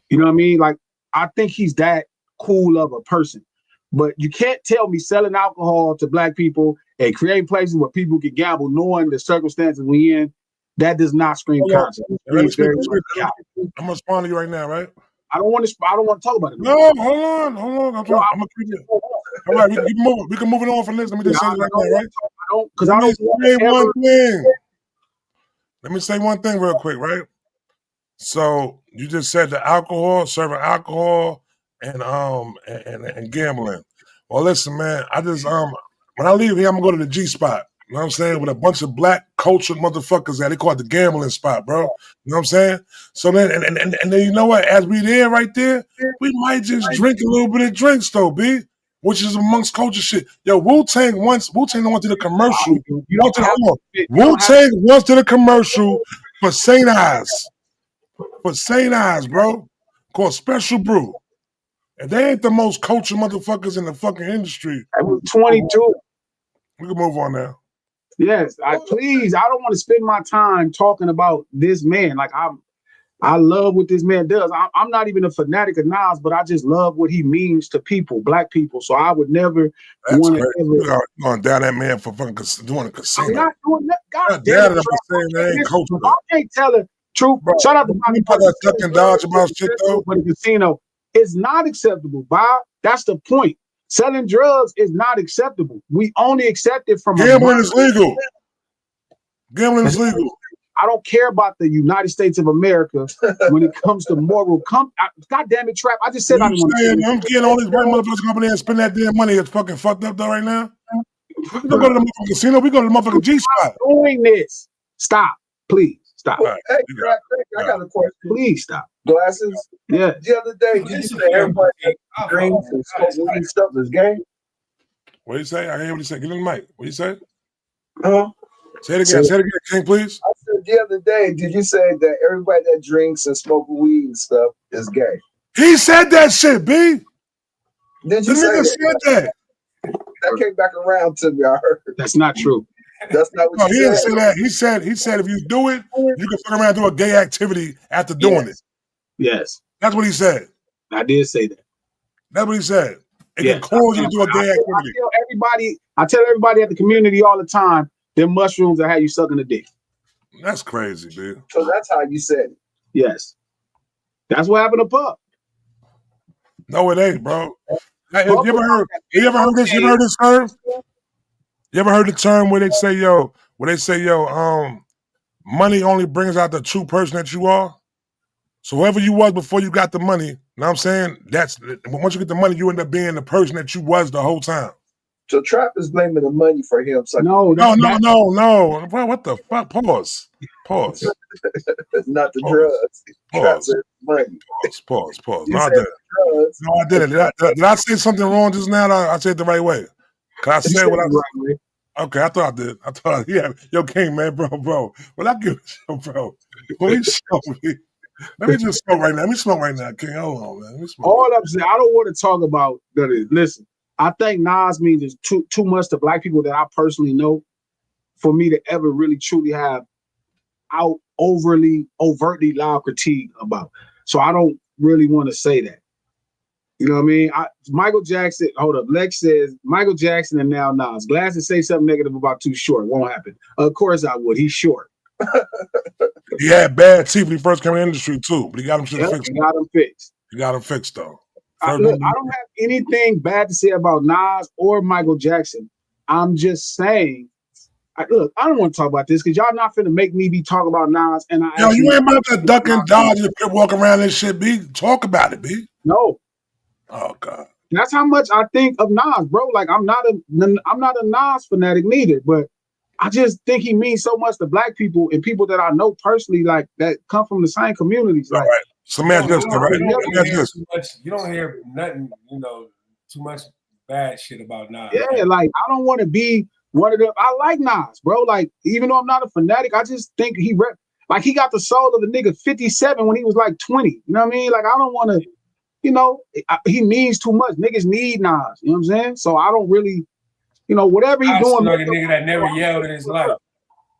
You know what I mean? Like, I think he's that cool of a person. But you can't tell me selling alcohol to black people and creating places where people can gamble, knowing the circumstances we in, that does not scream conscience. I'm responding to you right now, right? I don't want to talk about it. No, hold on. I'm gonna keep it. All right, we can move it on from this. Let me just say it right now, right? Let me say one thing real quick, right? So you just said the alcohol, serving alcohol, and gambling. Well, listen, man. I just when I leave here, I'm gonna go to the G spot. You know what I'm saying? With a bunch of black cultured motherfuckers that they call it the gambling spot, bro. You know what I'm saying? So then, and then you know what? As we there right there, we might just drink a little bit of drinks though, B, which is amongst culture shit. Yo, Wu-Tang went to the commercial. Wu-Tang went to the commercial for St. Ives. For St. Ives, bro. Called Special Brew. And they ain't the most cultured motherfuckers in the fucking industry. I was 22. We can move on now. Yes, I don't want to spend my time talking about this man. Like I love what this man does. I'm not even a fanatic of Nas, but I just love what he means to people, black people. So I would never want to ever going down that man for fucking doing a casino. I'm not doing that. God damn damn it! I'm saying that ain't culture. I can't tell the truth, bro. Shout out to you put that fucking Dodge about shit though. But the casino is not acceptable, Bob. That's the point. Selling drugs is not acceptable. We only accept it from gambling is legal. Gambling is legal. I don't care about the United States of America when it comes to moral. God damn it, Trap! I just said I didn't want to. I'm getting all these white motherfuckers come in there and spend that damn money. It's fucking fucked up though right now. We don't go to the motherfucking casino. We go to the motherfucking G spot. Doing this. Stop, please. Stop. Hey, Trap, I got a question. Please stop. Glasses. Yeah. The other day, did you say everybody drinks and smoke weed stuff is gay? What do you say? I hear what you say. Get in the mic. What do you say? Huh? Say it again. Say it again, King, please. I said the other day, did you say that everybody that drinks and smokes weed and stuff is gay? He said that shit, B. Did you say that? That came back around to me. I heard. That's not true. That's not what no, he didn't say that. He said if you do it, you can fuck around and do a gay activity after doing it. Yes. That's what he said. I did say that. That's what he said. It can cause you to do a gay activity. I tell everybody at the community all the time, them mushrooms are how you sucking a dick. That's crazy, dude. So that's how you said it. Yes. That's what happened to Pup. No, it ain't, bro. You ever heard this? You ever heard this term? You ever heard the term where they say, money only brings out the true person that you are? So whoever you was before you got the money, you know what I'm saying? Once you get the money, you end up being the person that you was the whole time. So Trap is blaming the money for him. No, No. Bro, what the fuck? Pause. Not the Pause. drugs. Trap Pause. said money. Pause. You No, I said didn't. drugs. No, I didn't. Did I say something wrong just now? I said it the right way. Can I you say said what it I? right, man. Okay, I thought I did. Yeah, yo, King, man, bro. Well, I give it, bro. Please show me. Let me just smoke right now. Let me smoke right now, King. Hold on, man. Let me smoke. All I'm saying, I don't want to talk about that. Listen, I think Nas means is too much to black people that I personally know for me to ever really truly have overtly loud critique about. So I don't really want to say that. You know what I mean? Michael Jackson, hold up. Lex says Michael Jackson and now Nas. Glasses say something negative about Too Short. Won't happen. Of course I would. He's short. He had bad teeth when he first came in the industry too, but he got him shit fixed. He got him fixed. He got him fixed though. Look, I don't have anything bad to say about Nas or Michael Jackson. I'm just saying, look, I don't want to talk about this because y'all not finna make me be talking about Nas. And you ain't about to duck and dodge and walk around this shit, B. Talk about it, B. No. Oh God. That's how much I think of Nas, bro. Like I'm not a Nas fanatic neither, but I just think he means so much to black people and people that I know personally, like that come from the same communities. Like, all right. So man, this, right? You don't hear nothing, too much bad shit about Nas. Yeah, like I don't want to be one of them. I like Nas, bro. Like, even though I'm not a fanatic, I just think he got the soul of a nigga 57 when he was like 20. You know what I mean? Like, I don't want to, he means too much. Niggas need Nas. You know what I'm saying? So I don't really, whatever he's doing. Like a nigga that never yelled in his life.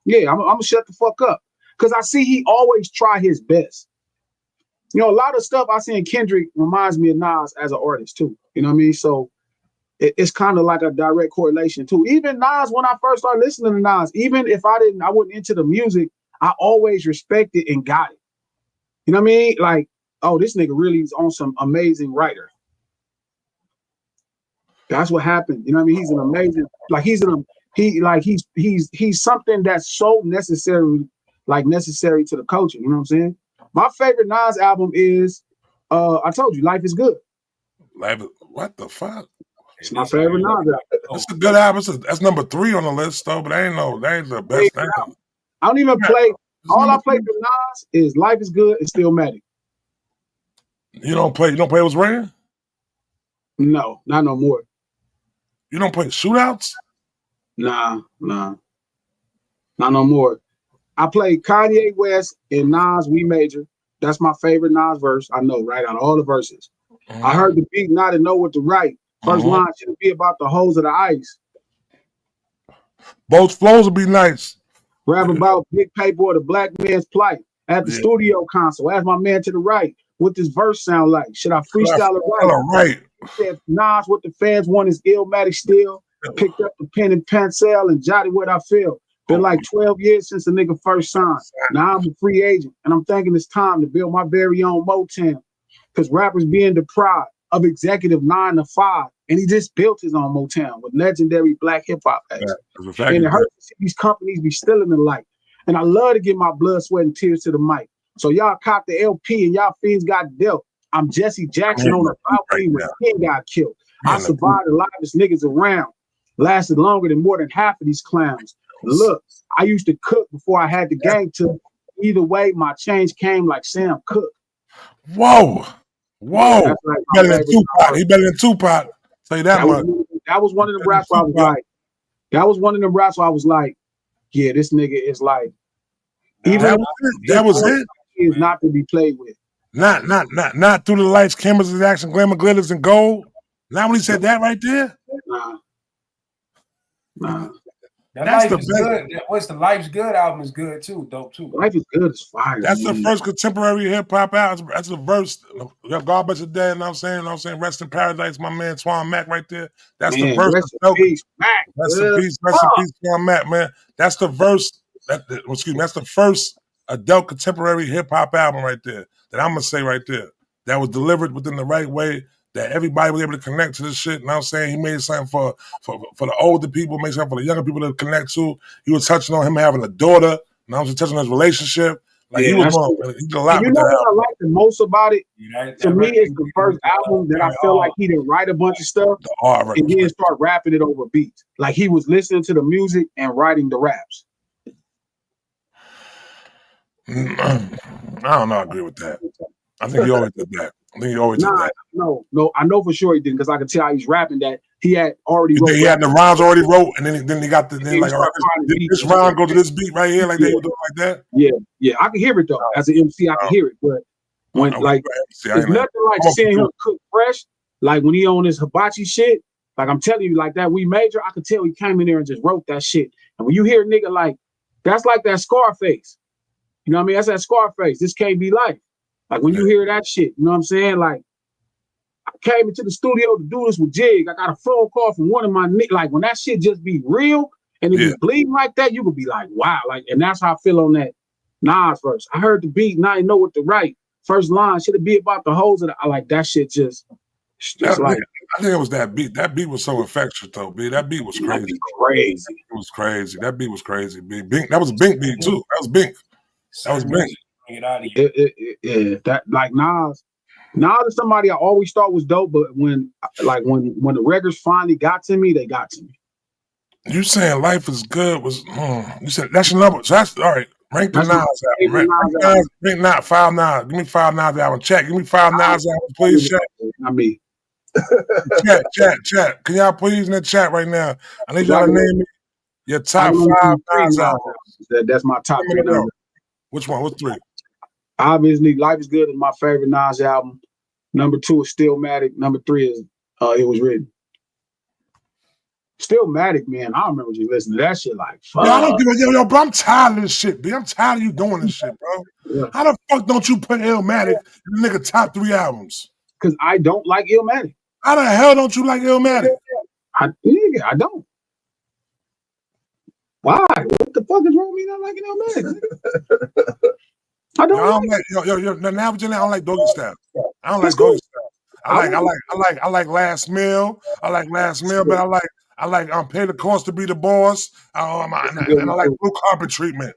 Yeah, I'm gonna shut the fuck up. Because I see he always try his best. A lot of stuff I see in Kendrick reminds me of Nas as an artist too. You know what I mean? So it's kind of like a direct correlation too. Even Nas, when I first started listening to Nas, even if I wasn't into the music, I always respected and got it. You know what I mean? Like, oh, this nigga really is on some amazing writer. That's what happened. You know what I mean? He's an amazing, like he's something that's so necessary to the culture. You know what I'm saying? My favorite Nas album is I told you, Life is Good. What the fuck? It's my favorite Nas album. It's a good album. That's number 3 on the list, though. But that ain't the best thing. I don't even play. All I play from Nas is Life is Good and Stillmatic. You don't play It Was Raining? No, not no more. You don't play Shootouts? Nah, not no more. I play Kanye West and Nas We Major. That's my favorite Nas verse. I know, right? Out of all the verses. Mm-hmm. I heard the beat, not to know what to write. First line should be about the hoes of the ice. Both flows would be nice. Rap about big paper or the black man's plight. At the studio console, ask my man to the right, what this verse sound like? Should I freestyle it right? Said Nas, what the fans want is Illmatic still. Picked up the pen and pencil and jotted what I feel. Been like 12 years since the nigga first signed. Now I'm a free agent, and I'm thinking it's time to build my very own Motown. Because rappers being deprived of executive 9 to 5, and he just built his own Motown with legendary black hip hop acts. And it hurts to see these companies be stealing the light. And I love to give my blood, sweat, and tears to the mic. So y'all cop the LP and y'all fiends got dealt. I'm Jesse Jackson on the balcony when King got killed. I survived the livest niggas around. Lasted longer than more than half of these clowns. Look, I used to cook before I had the gang to. Either way, my change came like Sam Cooke. Whoa. Yeah, like better than Tupac. He better than Tupac. Say that much. That was one of the raps where I was like, yeah, this nigga is like, even that was it. He is not to be played with. Not through the lights, cameras, and action, glamour, glitters, and gold. Not when he said that right there. Nah. That's the best. Good. What's the Life's Good album is good too, dope too. Life is Good is fire. That's the first contemporary hip hop album. That's the verse. God bless your dad. You know what I'm saying? Rest in paradise, my man Twan Mac right there. That's the verse. Rest in peace, Mac. Rest in peace, Twan Mac, man. That's the verse. That's the first adult contemporary hip hop album right there. That I'm gonna say right there. That was delivered within the right way. That everybody was able to connect to this shit. And I'm saying he made something for the older people, made something for the younger people to connect to. He was touching on him having a daughter. And I was touching on his relationship. Like he was wrong. He did a lot And you with know that what I like the most about it? To me, it's the first album. album that I feel like he didn't write a bunch of stuff The hard record and was then great. start rapping it over beats. Like he was listening to the music and writing the raps. I don't know. I agree with that. I think he always did that. I think he always did that. No, I know for sure he didn't because I could tell he's rapping that he had already wrote. He had the rhymes already wrote, and then he got the then like, all right, this rhyme go to this beat right here, like they would do it like that. Yeah, I can hear it though. As an MC, I can hear it, but when like it's nothing like seeing him cook fresh, like when he on his hibachi shit. Like I'm telling you, like that We Major, I could tell he came in there and just wrote that shit. And when you hear a nigga like that's like that Scarface, you know what I mean? That's that Scarface. This can't be life. Like when you hear that shit, you know what I'm saying? Like I came into the studio to do this with Jig. I got a phone call from one of my niggas. Like when that shit just be real and it be bleeding like that, you could be like, wow. Like, and that's how I feel on that Nas verse. I heard the beat, now I know what to write. First line should it be about the hoes that I like that shit just like I think it was that beat. That beat was so infectious though, B. That beat was crazy. Crazy. It was crazy. That beat was crazy, B. Bink, that was a Bink beat too. That was Bink. That was Bink. Get out of here. That like Nas is somebody I always thought was dope, but when the records finally got to me, they got to me. You saying Life is Good was you said that's your number. So that's all right. Rank the Nas album. Rank not 5 Nas. Give me 5 Nas album. Chat. Give me 5 Nas album, please. Chat. I mean, chat. Can y'all please in the chat right now? I need y'all to name me your top 5 Nas albums. That's my top 3. Which one? What's 3? Obviously, Life is Good is my favorite Nas album. Number 2 is Stillmatic. Number 3 is It Was Written. Stillmatic, man. I remember just listening to that shit like, fuck. Yo, I don't give a yo, bro. I'm tired of this shit, B. I'm tired of you doing this shit, bro. Yeah. How the fuck don't you put Illmatic in the nigga top 3 albums? Because I don't like Illmatic. How the hell don't you like Illmatic? I don't. Why? What the fuck is wrong with me not liking Illmatic? I don't like. Now I don't like Doggy Style. I don't like Doggy Style. I like Last Meal. I like Last Meal, but I like Pay the Cost to Be the Boss. And I like Blue Carpet Treatment.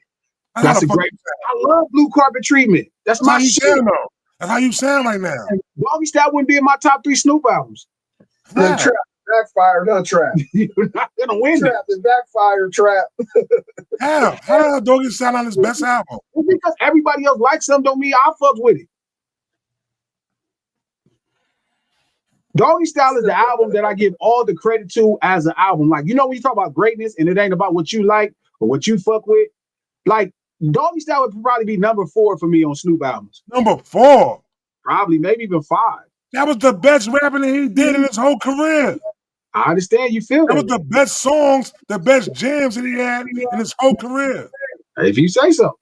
That's a great. I love Blue Carpet Treatment. That's my shit. Though. That's how you sound right now. Doggy Style wouldn't be in my top 3 Snoop albums. Yeah. Trap, backfire, not trap. You're not gonna win. Trap is backfire, trap. How Doggy Style on his best album? Well, because everybody else likes something, don't mean I fuck with it. Doggy Style is the album that I give all the credit to as an album. Like, you know, when you talk about greatness and it ain't about what you like or what you fuck with, like Doggy Style would probably be number 4 for me on Snoop albums. Number 4? Probably, maybe even 5. That was the best rapping that he did in his whole career. I understand you feel that. That was the best songs, the best jams that he had in his whole career. If you say so.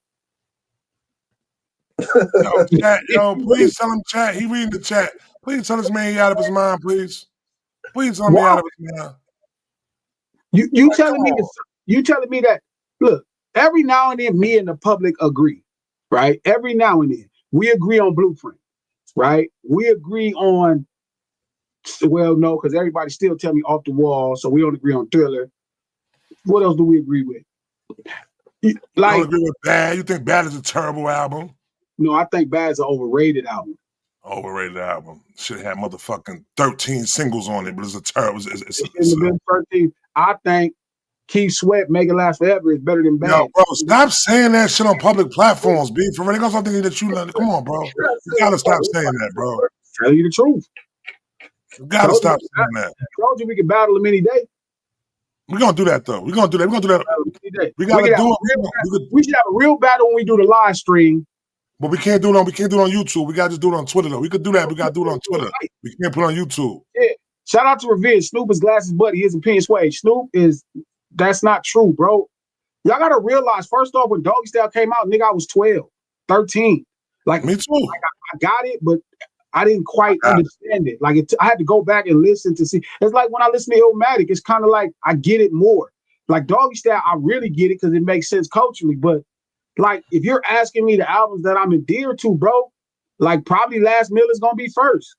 Yo, please tell him, chat. He reading the chat. Please tell this man he out of his mind, please. Please tell him he out of his mind. You telling me that, look, every now and then me and the public agree, right? Every now and then. We agree on Blueprint, right? We agree on, well, no, because everybody still tell me Off the Wall, so we don't agree on Thriller. What else do we agree with? Like, you don't agree with Bad? You think Bad is a terrible album? No, I think Bad is an overrated album. Overrated album. Should have had motherfucking 13 singles on it, but it's a terrible. I think Keith Sweat, Make It Last Forever is better than Bad. Yo, bro, stop saying that shit on public platforms, B. For real, they gonna start thinking that you love it. Come on, bro. You gotta stop saying that, bro. Tell you the truth. You gotta stop saying that. I told you we can battle him any day. We're gonna do that though. We're gonna do that. We should have a real battle when we do the live stream. But we can't do it on YouTube. We gotta just do it on Twitter though. We could do that. We gotta do it on Twitter. We can't put it on YouTube. Yeah. Shout out to Revenge. Snoop is Glasses buddy. His opinion sway. Snoop is, that's not true, bro. Y'all gotta realize, first off, when Doggy Style came out, nigga, I was 12, 13. Like, me too. Like, I got it, but I didn't quite understand it. Like, I had to go back and listen to see. It's like when I listen to Illmatic, it's kind of like I get it more. Like Doggy Style, I really get it because it makes sense culturally. But like, if you're asking me the albums that I'm endeared to, bro, like probably Last Meal is gonna be first.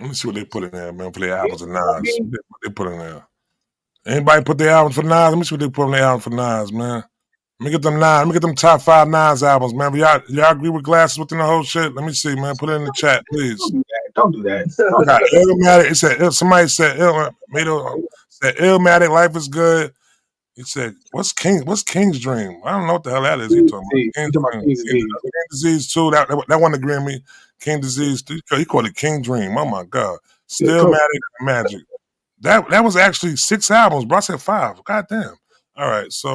Let me see what they put in there, man, for their albums of Nas. They put in there. Anybody put their albums for Nas? Let me see what they put on their album for Nas, man. Let me get them nine. Let me get them top 5 Nas albums, man. Y'all agree with Glasses within the whole shit? Let me see, man. Put it in the chat, please. Don't do that. I got Illmatic. It said somebody said Illmatic. Life is good. He said, "What's King's Dream? I don't know what the hell that is." He talking about King's Disease. King Disease too. That one agree with me. King Disease. He called it King Dream. Oh my god. Stillmatic Magic. That was actually 6 albums, bro. I said 5. God damn. All right. So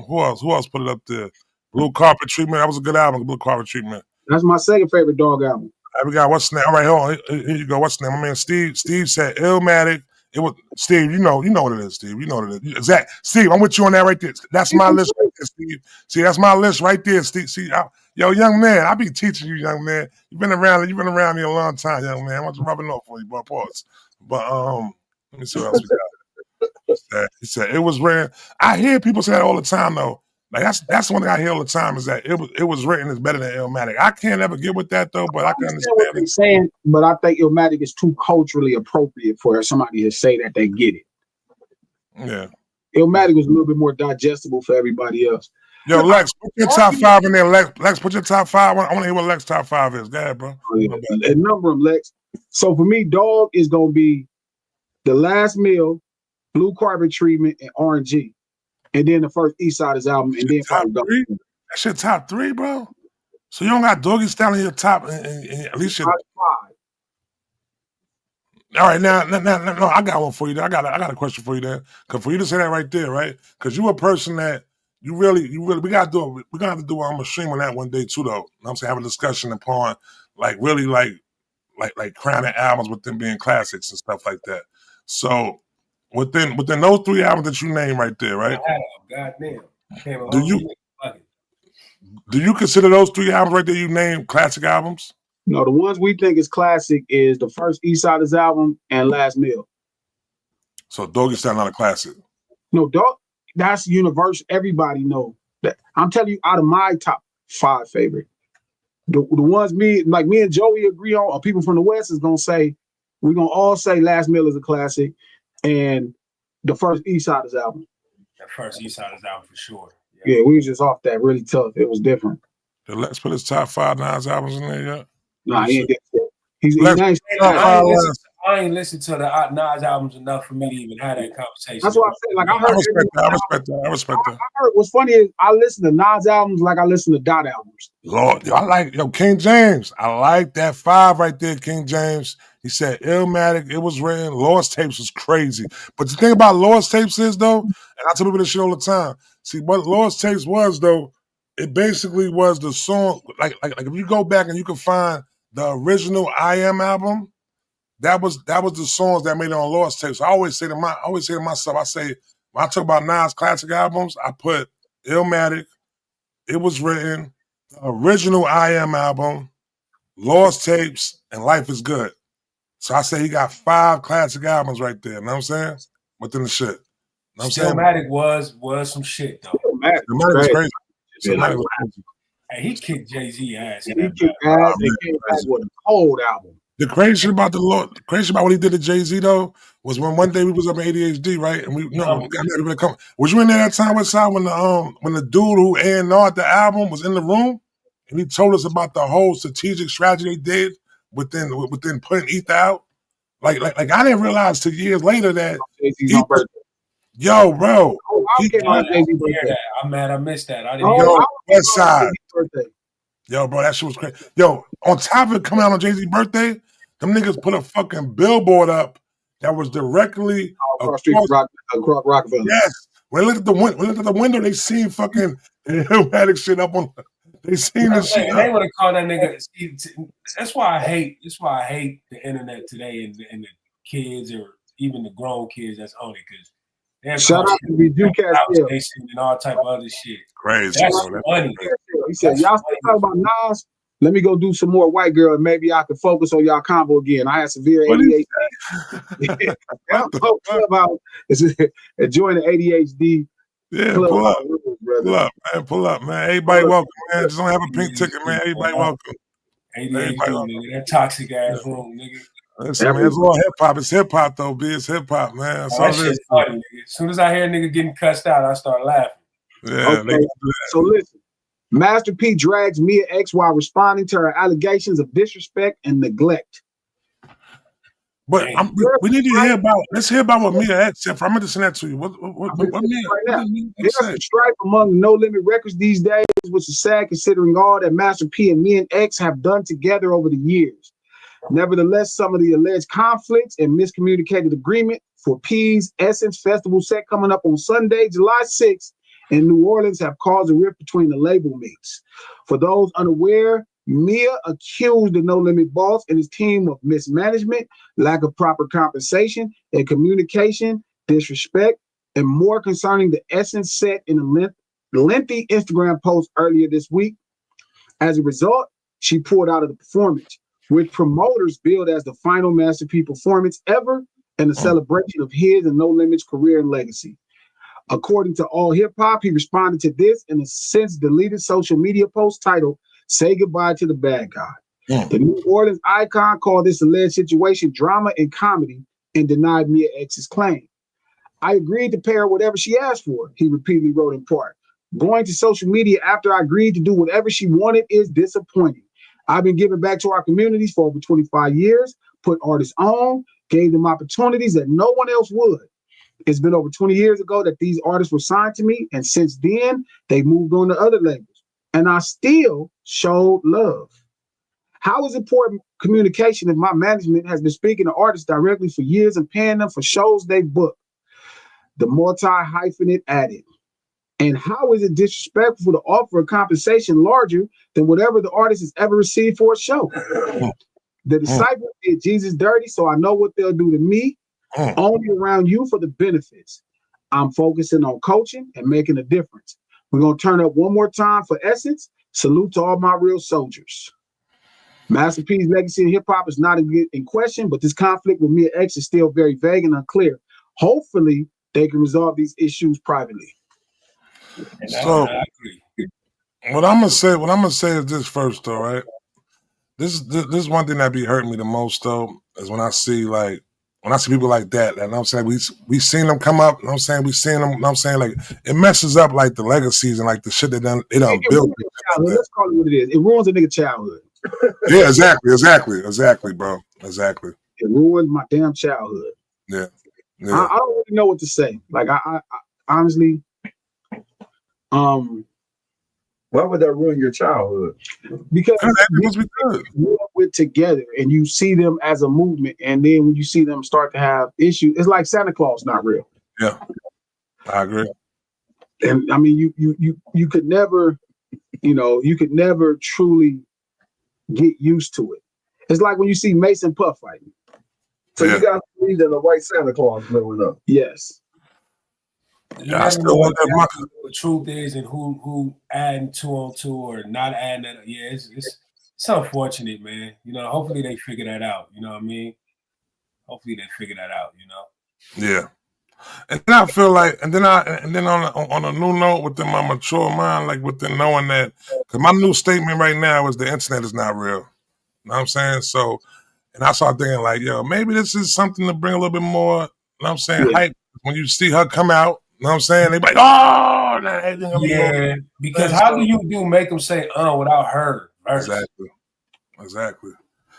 who else put it up there? Blue Carpet Treatment. That was a good album. Blue Carpet Treatment. That's my second favorite Dogg album. We got what's the name? All right, hold on. Here you go. What's the name? My man Steve. Steve said Illmatic. It was Steve. You know what it is, Steve. You know what it is. Exact. Steve, I'm with you on that right there. That's my list right there, Steve. See, that's my list right there, Steve. See, yo, young man, I be teaching you, young man. You've been around me a long time, young man. I want to rub it off for you, but pause. But let me see what else we got. He said it was rare. I hear people say that all the time though. Like that's one thing I hear all the time is that it was written is better than Illmatic. I can't ever get with that though, but I can understand what they're saying. But I think Illmatic is too culturally appropriate for somebody to say that they get it. Yeah, Illmatic was a little bit more digestible for everybody else. Yo, Lex, put your top 5 in there. Lex, put your top 5. I want to hear what Lex top 5 is. Go ahead, bro. A number of Lex. So for me, Dogg is gonna be The Last Meal, Blue Carpet Treatment, and RNG. And then the first Eastsiders album, and then top 3. That's your top 3, bro. So you don't got Doggy Style in your top, and at least your 5. All right, now, I got one for you. I got a question for you there. Because for you to say that right there, right? Because you a person that you really, we gotta do it. We're gonna have to do a stream on that one day too, though. I'm saying have a discussion upon really crowning albums with them being classics and stuff like that. So within those 3 albums that you name right there, right? Goddamn. Do you consider those 3 albums right there you named classic albums? No, the ones we think is classic is the first Eastsiders album and Last Meal. So Doggy Style not a classic. No, Dogg, that's universal. Everybody know that. I'm telling you, out of my top 5 favorite, the ones me and Joey agree on, or people from the West is gonna say, we're gonna all say Last Meal is a classic, and the first Eastsiders album. That first Eastsiders album for sure. Yeah, we was just off that really tough. It was different. Let's put his top 5 Nas albums in there yet. Nah, he ain't get that. He's nice. I ain't listened to the Nas albums enough for me to even have that conversation. That's what I said. Like I respect that. I heard what's funny is I listen to Nas albums like I listen to Dot albums. Lord, I like King James. I like that 5 right there, King James. He said Illmatic, it was written. Lost Tapes was crazy. But the thing about Lost Tapes is though, and I tell people this shit all the time. See, what Lost Tapes was though, it basically was the song. Like if you go back and you can find the original I Am album, that was the songs that made it on Lost Tapes. I always say to myself, I say when I talk about Nas classic albums, I put Illmatic, it was written, the original I Am album, Lost Tapes, and Life is Good. So I say he got 5 classic albums right there. You know what I'm saying? Within the shit. You know what I'm saying? Illmatic was some shit though. Illmatic was crazy. Illmatic was crazy. Hey, he kicked Jay-Z ass. He kicked ass. They came back with a cold album. The crazy shit about what he did to Jay-Z though was when one day we was up in ADHD, right? And we got everybody to come. Was you in there that time with Side when the dude who A&R'd the album was in the room and he told us about the whole strategic strategy they did within putting Ether out? Like I didn't realize till years later that yo, bro. I'm mad I missed that. I didn't West Side. Yo, bro, that shit was crazy. Yo, on top of it coming out on Jay-Z's birthday, them niggas put a fucking billboard up that was directly across Rockefeller. Yes. When they looked at the window, they seen fucking Illmatic shit up on. They seen this shit. They would have called that nigga. That's why I hate the internet today and the kids or even the grown kids that's on it because. Shout out to BG and all type of other shit. Crazy. That's funny. He said, y'all still talking about Nas? Let me go do some more White Girl and maybe I can focus on y'all combo again. I had severe ADHD. Clubhouse is enjoying the ADHD. Yeah, pull up, man. Everybody welcome, man. Just don't have a pink ticket, man. Everybody welcome. ADHD, nigga. That toxic ass room, nigga. Listen, man, it's all hip hop. It's hip hop though, B. It's hip hop, man. That shit's funny, nigga. As soon as I hear a nigga getting cussed out, I start laughing. Yeah, Okay, so listen. Master P drags Mia X while responding to her allegations of disrespect and neglect. But we need to hear about. Let's hear about what Mia X said. I'm going to send that to you. What Mia? Right now. What did Mia There's say? some strife among No Limit Records these days, which is sad considering all that Master P and Mia X have done together over the years. Nevertheless, some of the alleged conflicts and miscommunicated agreement for P's Essence Festival set coming up on Sunday, July 6th in New Orleans have caused a rift between the label mates. For those unaware, Mia accused the No Limit boss and his team of mismanagement, lack of proper compensation, and communication, disrespect, and more concerning the Essence set in a lengthy Instagram post earlier this week. As a result, she pulled out of the performance, which promoters billed as the final Master P performance ever and a celebration of his and No Limit's career and legacy. According to All Hip Hop, he responded to this in a since deleted social media post titled "Say Goodbye to the Bad Guy." The New Orleans icon called this alleged situation drama and comedy and denied Mia X's claim. "I agreed to pay her whatever she asked for," he repeatedly wrote in part. "Going to social media after I agreed to do whatever she wanted is disappointing. I've been giving back to our communities for over 25 years, put artists on, gave them opportunities that no one else would. It's been over 20 years ago that these artists were signed to me, and since then, they moved on to other labels. And I still showed love. How is important communication if my management has been speaking to artists directly for years and paying them for shows they book?" The multi-hyphenate added. "And how is it disrespectful to offer a compensation larger than whatever the artist has ever received for a show? The disciples did Jesus dirty, so I know what they'll do to me. Only around you for the benefits. I'm focusing on coaching and making a difference. We're going to turn up one more time for Essence. Salute to all my real soldiers." Master P's legacy in hip-hop is not in question, but this conflict with Mia X is still very vague and unclear. Hopefully, they can resolve these issues privately. So, what I'm gonna say is this first, though, right? This is one thing that be hurting me the most, though, is when I see people like that, and I'm saying we seen them come up, and I'm saying we seen them, and I'm saying like it messes up like the legacies and like the shit they done built. Let's call it what it is. It ruins a nigga childhood. Yeah, exactly, bro, exactly. It ruined my damn childhood. Yeah. I don't really know what to say. Like I honestly, why would that ruin your childhood? Because we grew up with together, and you see them as a movement, and then when you see them start to have issues, it's like Santa Claus not real. Yeah, I agree. And I mean, you could never, you could never truly get used to it. It's like when you see Mason Puff fighting. So you guys believe in the white Santa Claus growing up? Yes. Yeah, I still want that. The truth is, and who adding two on two or not adding that. Yeah, it's unfortunate, man. Hopefully they figure that out. You know what I mean? Hopefully they figure that out. Yeah. And then I feel like, and then on a new note, within my mature mind, like within knowing that, because my new statement right now is the internet is not real. You know what I'm saying? So, and I started thinking like, yo, maybe this is something to bring a little bit more, you know what I'm saying, hype. When you see her come out, you know what I'm saying? They be like, oh, yeah. Because how do you make them say without her? Exactly.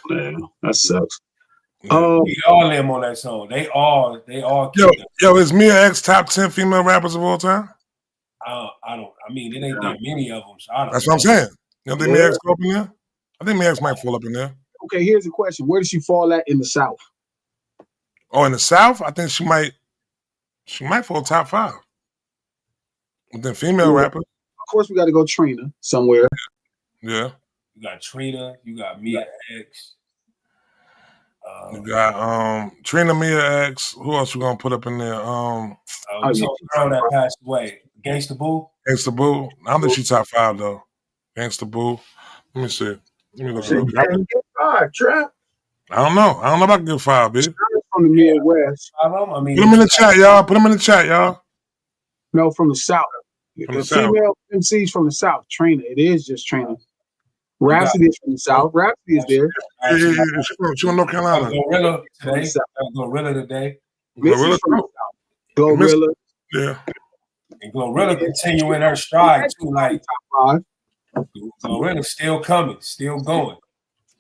Man, that sucks. We all them on that song. They all. Yo, is Mia X top 10 female rappers of all time? I mean, it ain't that many of them. So I don't That's know. what I'm saying. You don't think Mia X go up in there? I think Mia X might fall up in there. Okay, here's the question: where does she fall at in the South? Oh, in the South, I think she might fall top 5. Within female rappers. Of course, we got to go Trina somewhere. Yeah. You got Trina. You got Mia X. You got Trina, Mia X. Who else you gonna put up in there? Girl that passed away. Gangsta Boo. Gangsta Boo. I don't think she's top 5 though. Gangsta Boo. Let me see. Let me look. Get 5, Trap. I don't know about good 5, bitch. From the Midwest. I mean, put them in the chat, y'all. Put them in the chat, y'all. No, from the South. The female MCs from the South. Trina. It is just Trina. Rhapsody is from the South. Rhapsody is there. She from North Carolina. Gorilla today. Gorilla today. Gorilla from the South. Gorilla. Yeah. And Glorilla continuing her stride too. Like Glorilla's still coming, still going.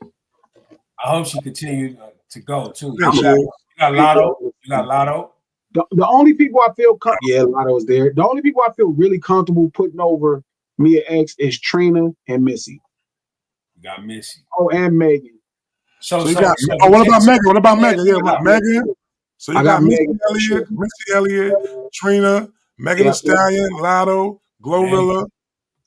I hope she continues to go too. You got Lotto. You got Lotto. The only people I feel Lotto is there. The only people I feel really comfortable putting over Mia X is Trina and Missy. You got Missy. Oh, and Megan. What about Megan? What about Megan? Yeah, Megan. So you got Missy Elliott, Trina, Megan Thee Stallion, Lotto, Glorilla.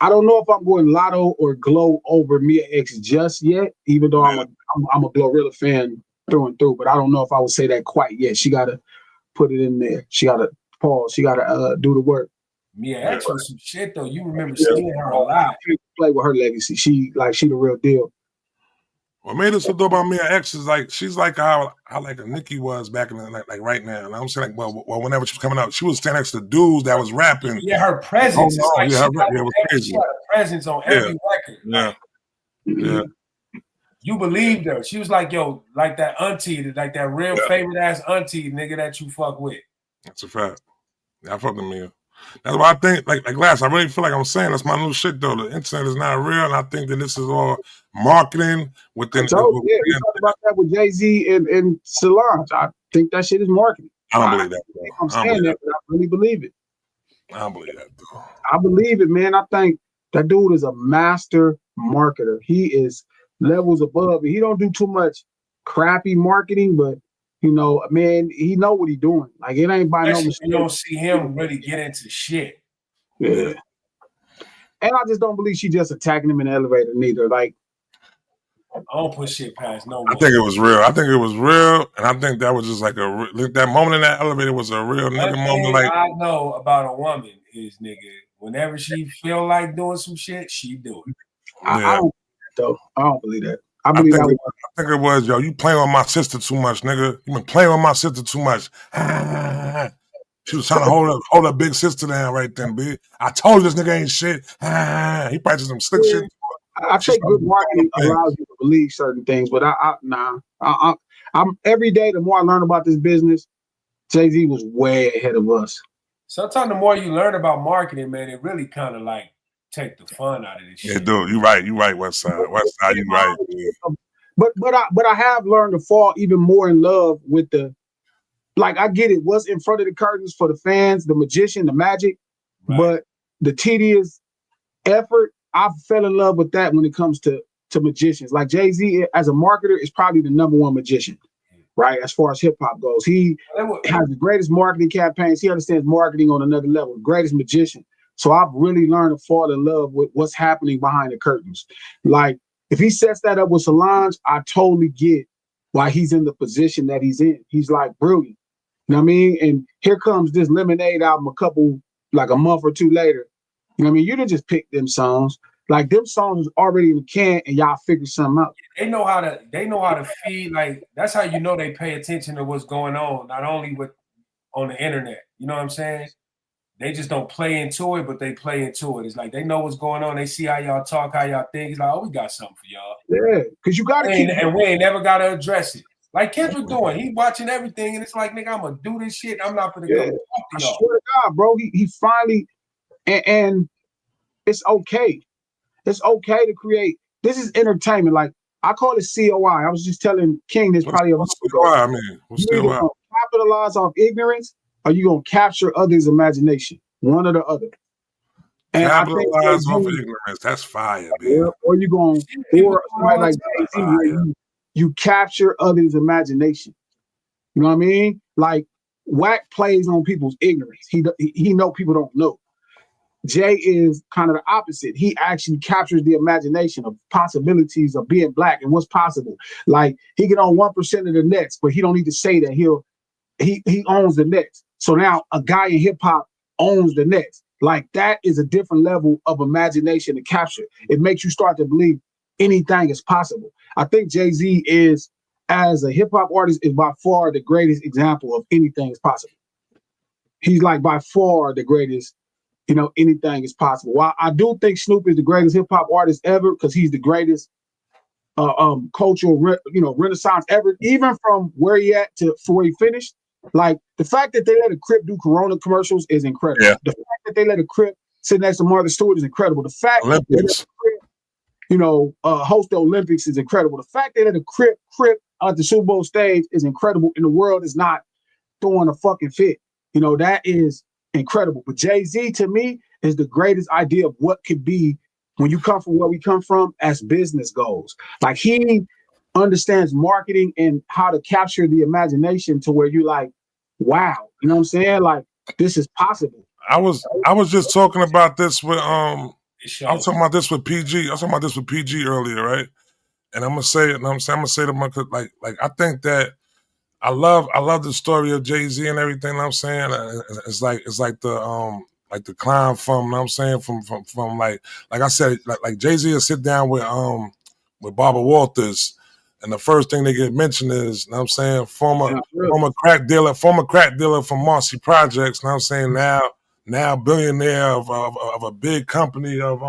I don't know if I'm going Lotto or Glow over Mia X just yet, even though I'm a Glorilla fan through and through, but I don't know if I would say that quite yet. She gotta put it in there. She gotta pause. She gotta do the work. Mia X was some shit though. You remember seeing her a lot. Play with her legacy. She the real deal. What made us so dope about Mia X is like she's like how like a Nicki was back in the, like right now. And I'm saying like well whenever she was coming out, she was standing next to dudes that was rapping. Yeah, her presence. Oh, no, she had a presence on every record. Yeah. Yeah. You believed her. She was like, yo, like that auntie, like that real favorite ass auntie nigga that you fuck with. That's a fact. Yeah, I fuck with Mia. That's why I think, like last, I really feel like I'm saying that's my new shit though. The internet is not real, and I think that this is all marketing within. We talked about that with Jay-Z and Solange. I think that shit is marketing. I don't believe that. I'm saying that, but I really believe it. I don't believe that though. I believe it, man. I think that dude is a master marketer. He is levels above it. He don't do too much crappy marketing, but you know, man, he know what he doing. Like it ain't by no mistake. You don't see him really get into shit. Yeah. And I just don't believe she just attacking him in the elevator neither. Like I don't put shit past no one. I think it was real. And I think that was just like that moment in that elevator was a real nigga moment. Like I know about a woman is nigga. Whenever she feel like doing some shit, she do it. I don't believe that. I think it was, yo, you playing with my sister too much, nigga. You been playing with my sister too much. She was trying to hold her big sister down right then, bitch. I told you this nigga ain't shit. He probably some slick shit. I think good marketing allows you to believe certain things, but I'm every day the more I learn about this business, Jay-Z was way ahead of us. Sometimes the more you learn about marketing, man, it really kind of like take the fun out of this shit. Yeah, dude, you right, Westside, you right. Yeah. But I have learned to fall even more in love with the, like I get it, what's in front of the curtains for the fans, the magician, the magic, but the tedious effort, I fell in love with that when it comes to magicians. Like Jay-Z as a marketer is probably the #1 magician, right? As far as hip hop goes, he has the greatest marketing campaigns. He understands marketing on another level, greatest magician. So I've really learned to fall in love with what's happening behind the curtains. Like if he sets that up with Solange, I totally get why he's in the position that he's in. He's like brilliant. You know what I mean? And here comes this Lemonade album a month or two later. You know what I mean? You didn't just pick them songs. Like them songs was already in the can and y'all figured something out. They know how to feed, like that's how you know they pay attention to what's going on, not only on the internet. You know what I'm saying? They just don't play into it, but they play into it. It's like they know what's going on. They see how y'all talk, how y'all think. It's like, oh, we got something for y'all. Yeah, because you got to keep. And we ain't never got to address it. Like Kendrick doing. He watching everything, and it's like, nigga, I'm going to do this shit. I'm not going to go talk to I y'all. swear to God, bro. He finally, and it's okay. It's okay to create. This is entertainment. Like, I call it COI. I was just telling King this probably a month ago. I mean, what's You're either going to capitalize off ignorance or you're going to capture others' imagination. One or the other. And capitalize off ignorance. That's fire, man. Yeah, or you're going, or somebody like Jay-Z, where you capture others' imagination. You know what I mean? Like, Wack plays on people's ignorance. He know people don't know. Jay is kind of the opposite. He actually captures the imagination of possibilities of being black and what's possible. Like he get on 1% of the nets, but he don't need to say that he owns the nets. So now a guy in hip hop owns the nets. Like that is a different level of imagination to capture. It makes you start to believe anything is possible. I think Jay-Z is, as a hip hop artist, is by far the greatest example of anything is possible. He's like by far the greatest. You know, anything is possible. While I do think Snoop is the greatest hip hop artist ever because he's the greatest cultural, renaissance ever, even from where he at to where he finished. Like the fact that they let a Crip do Corona commercials is incredible. Yeah. The fact that they let a Crip sit next to Martha Stewart is incredible. The fact that they let Olympics. a Crip, host the Olympics is incredible. The fact that a Crip at the Super Bowl stage is incredible, and the world is not throwing a fucking fit. That is incredible. But Jay-Z, to me, is the greatest idea of what could be when you come from where we come from as business goes. Like, he understands marketing and how to capture the imagination to where you like, wow, you know what I'm saying? Like, this is possible. I was just talking about this with I was talking about this with PG. I was talking about this with PG earlier, right? And I'm gonna say it. And I'm gonna say to my like I think that I love the story of Jay-Z and everything. You know what I'm saying? It's like the clown from, you know what I'm saying, from like I said, like Jay-Z will sit down with Barbara Walters, and the first thing they get mentioned is, you know what I'm saying, former crack dealer from Marcy Projects, you know what I'm saying, now billionaire of a big company of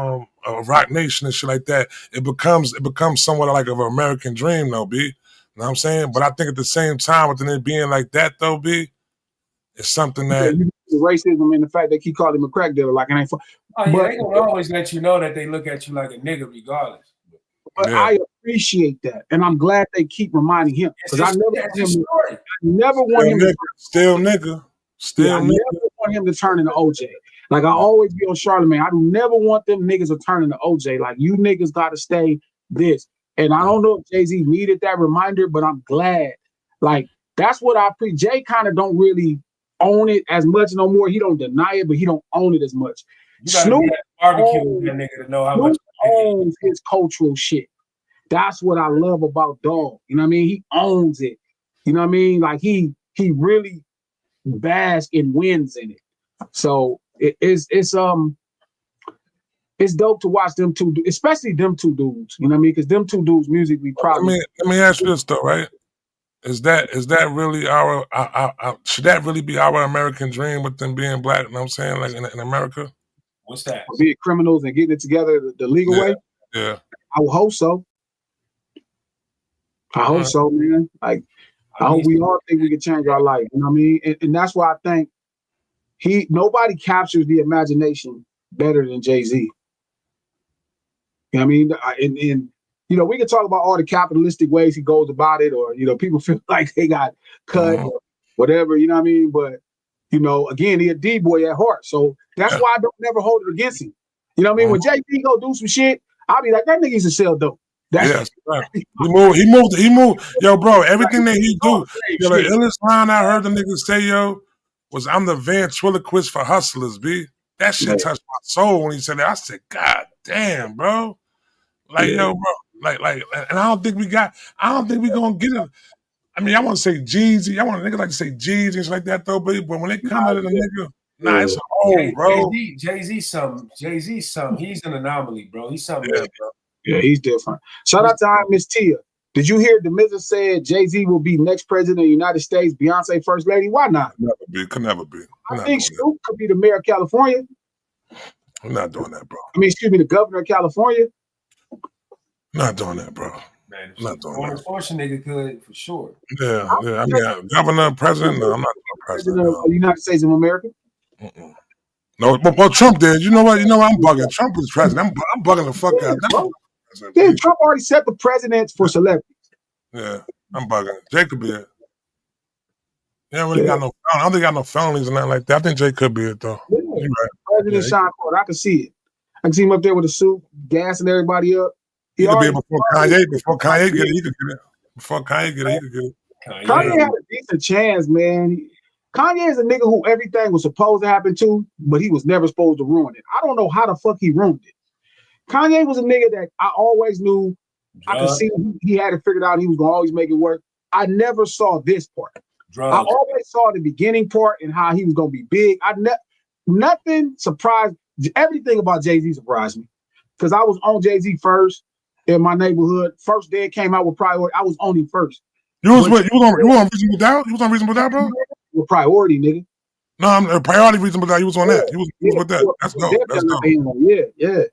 Rock Nation and shit like that. It becomes somewhat like of an American dream though, B. You know what I'm saying? But I think at the same time, with it being like that though, B, it's something that racism and the fact they keep calling him a crack dealer, like it ain't fun. Oh yeah, they gonna always let you know that they look at you like a nigga regardless. But I appreciate that, and I'm glad they keep reminding him, because I never want him to turn into OJ. Like, I always be on Charlamagne. I do never want them niggas to turn into OJ. Like, you niggas got to stay this. And I don't know if Jay-Z needed that reminder, but I'm glad. Like, that's what I Jay kind of don't really own it as much no more. He don't deny it, but he don't own it as much. Snoop owns his cultural shit. That's what I love about Dogg. You know what I mean? He owns it. You know what I mean? Like, he really basks and wins in it. So it's dope to watch them two, especially them two dudes. You know what I mean? Because them two dudes musically probably. Let me ask you this though, right? Is that really our should that really be our American dream with them being black? You know what I'm saying? Like in America? What's that? Being criminals and getting it together the legal way? Yeah. I would hope so. I hope so, man. Like, I hope we all think we can change our life. You know what I mean? And that's why I think nobody captures the imagination better than Jay-Z. You know what I mean? And we can talk about all the capitalistic ways he goes about it, or, people feel like they got cut or whatever, you know what I mean? But, again, he a D-boy at heart. So that's why I don't never hold it against him. You know what I mean? When Jay-Z go do some shit, I'll be like, that nigga used to sell dope. That's right. He moved. Yo, bro, everything that he do. Yo, the illest line I heard the niggas say, yo, was, I'm the ventriloquist for hustlers, B. That shit touched my soul when he said that. I said, God damn, bro. Like, yo, bro. Like, and I don't think we gonna get it. I mean, I want to say Jeezy. I want a nigga like to say Jeezy and shit like that, though, but when they come out of the nigga, it's old, bro. Jay-Z something. He's an anomaly, bro. He's something else, bro. Yeah, he's different. Shout out to Miss Tia. Did you hear DeMizza said Jay-Z will be next president of the United States, Beyonce first lady? Why not? Could never be. I think Snoop could be the mayor of California. I'm not doing that, bro. The governor of California. Not doing that, bro. Man, not doing that. Unfortunate nigga could, for sure. Yeah. I mean, governor, president, no, I'm not doing president. Of the United States of America. No, but Trump did. You know what? I'm bugging. Trump was president. I'm bugging the fuck out. Yeah, Trump already set the precedents for celebrities. Yeah, I'm bugging. Jay could be it. Yeah, really got no. I don't think got no felonies or nothing like that. I think Jay could be it though. Yeah. You're right. President Sean Carter, I can see it. I can see him up there with a suit, gassing everybody up. He could be it before Kanye. Before Kanye get it, he could get it. Before Kanye get it, he could get it. Kanye had a decent chance, man. Kanye is a nigga who everything was supposed to happen to, but he was never supposed to ruin it. I don't know how the fuck he ruined it. Kanye was a nigga that I always knew. I could see he had it figured out. He was going to always make it work. I never saw this part. I always saw the beginning part and how he was going to be big. Nothing surprised. Everything about Jay-Z surprised me, because I was on Jay-Z first in my neighborhood. First day it came out with Priority. I was on him first. You was on Reasonable Doubt? You was on Reasonable Doubt, bro? With Priority, nigga. No, Priority Reasonable Doubt. You was on that. You was with that. That's dope. That's dope. Yeah.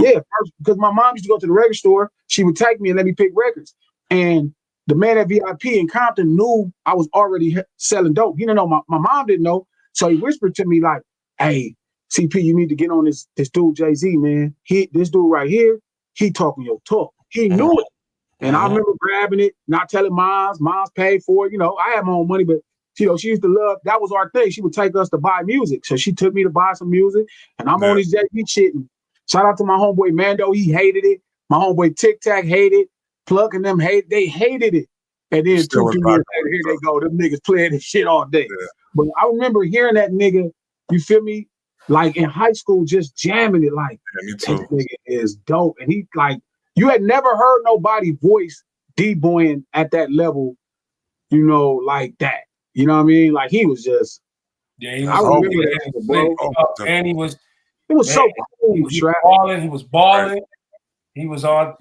Yeah, first, because my mom used to go to the record store. She would take me and let me pick records. And the man at VIP in Compton knew I was already selling dope. He didn't know, my mom didn't know. So he whispered to me like, hey, CP, you need to get on this dude Jay-Z, man. This dude right here, he talking your talk. He knew it. And I remember grabbing it, not telling Mom's paid for it. You know, I had my own money, but she used to love, that was our thing. She would take us to buy music. So she took me to buy some music, and I'm on this JP shit. And shout out to my homeboy Mando, he hated it. My homeboy Tic Tac hated it. Plug and them they hated it. And then 2-3 years later, here they go. Them niggas playing this shit all day. Yeah. But I remember hearing that nigga, you feel me? Like in high school, just jamming it like, this nigga is dope. And he like, you had never heard nobody voice D-boying at that level, you know, like that. You know what I mean? Like he was just, he was, I remember that, bro. And it was so cool. He was balling. He was on,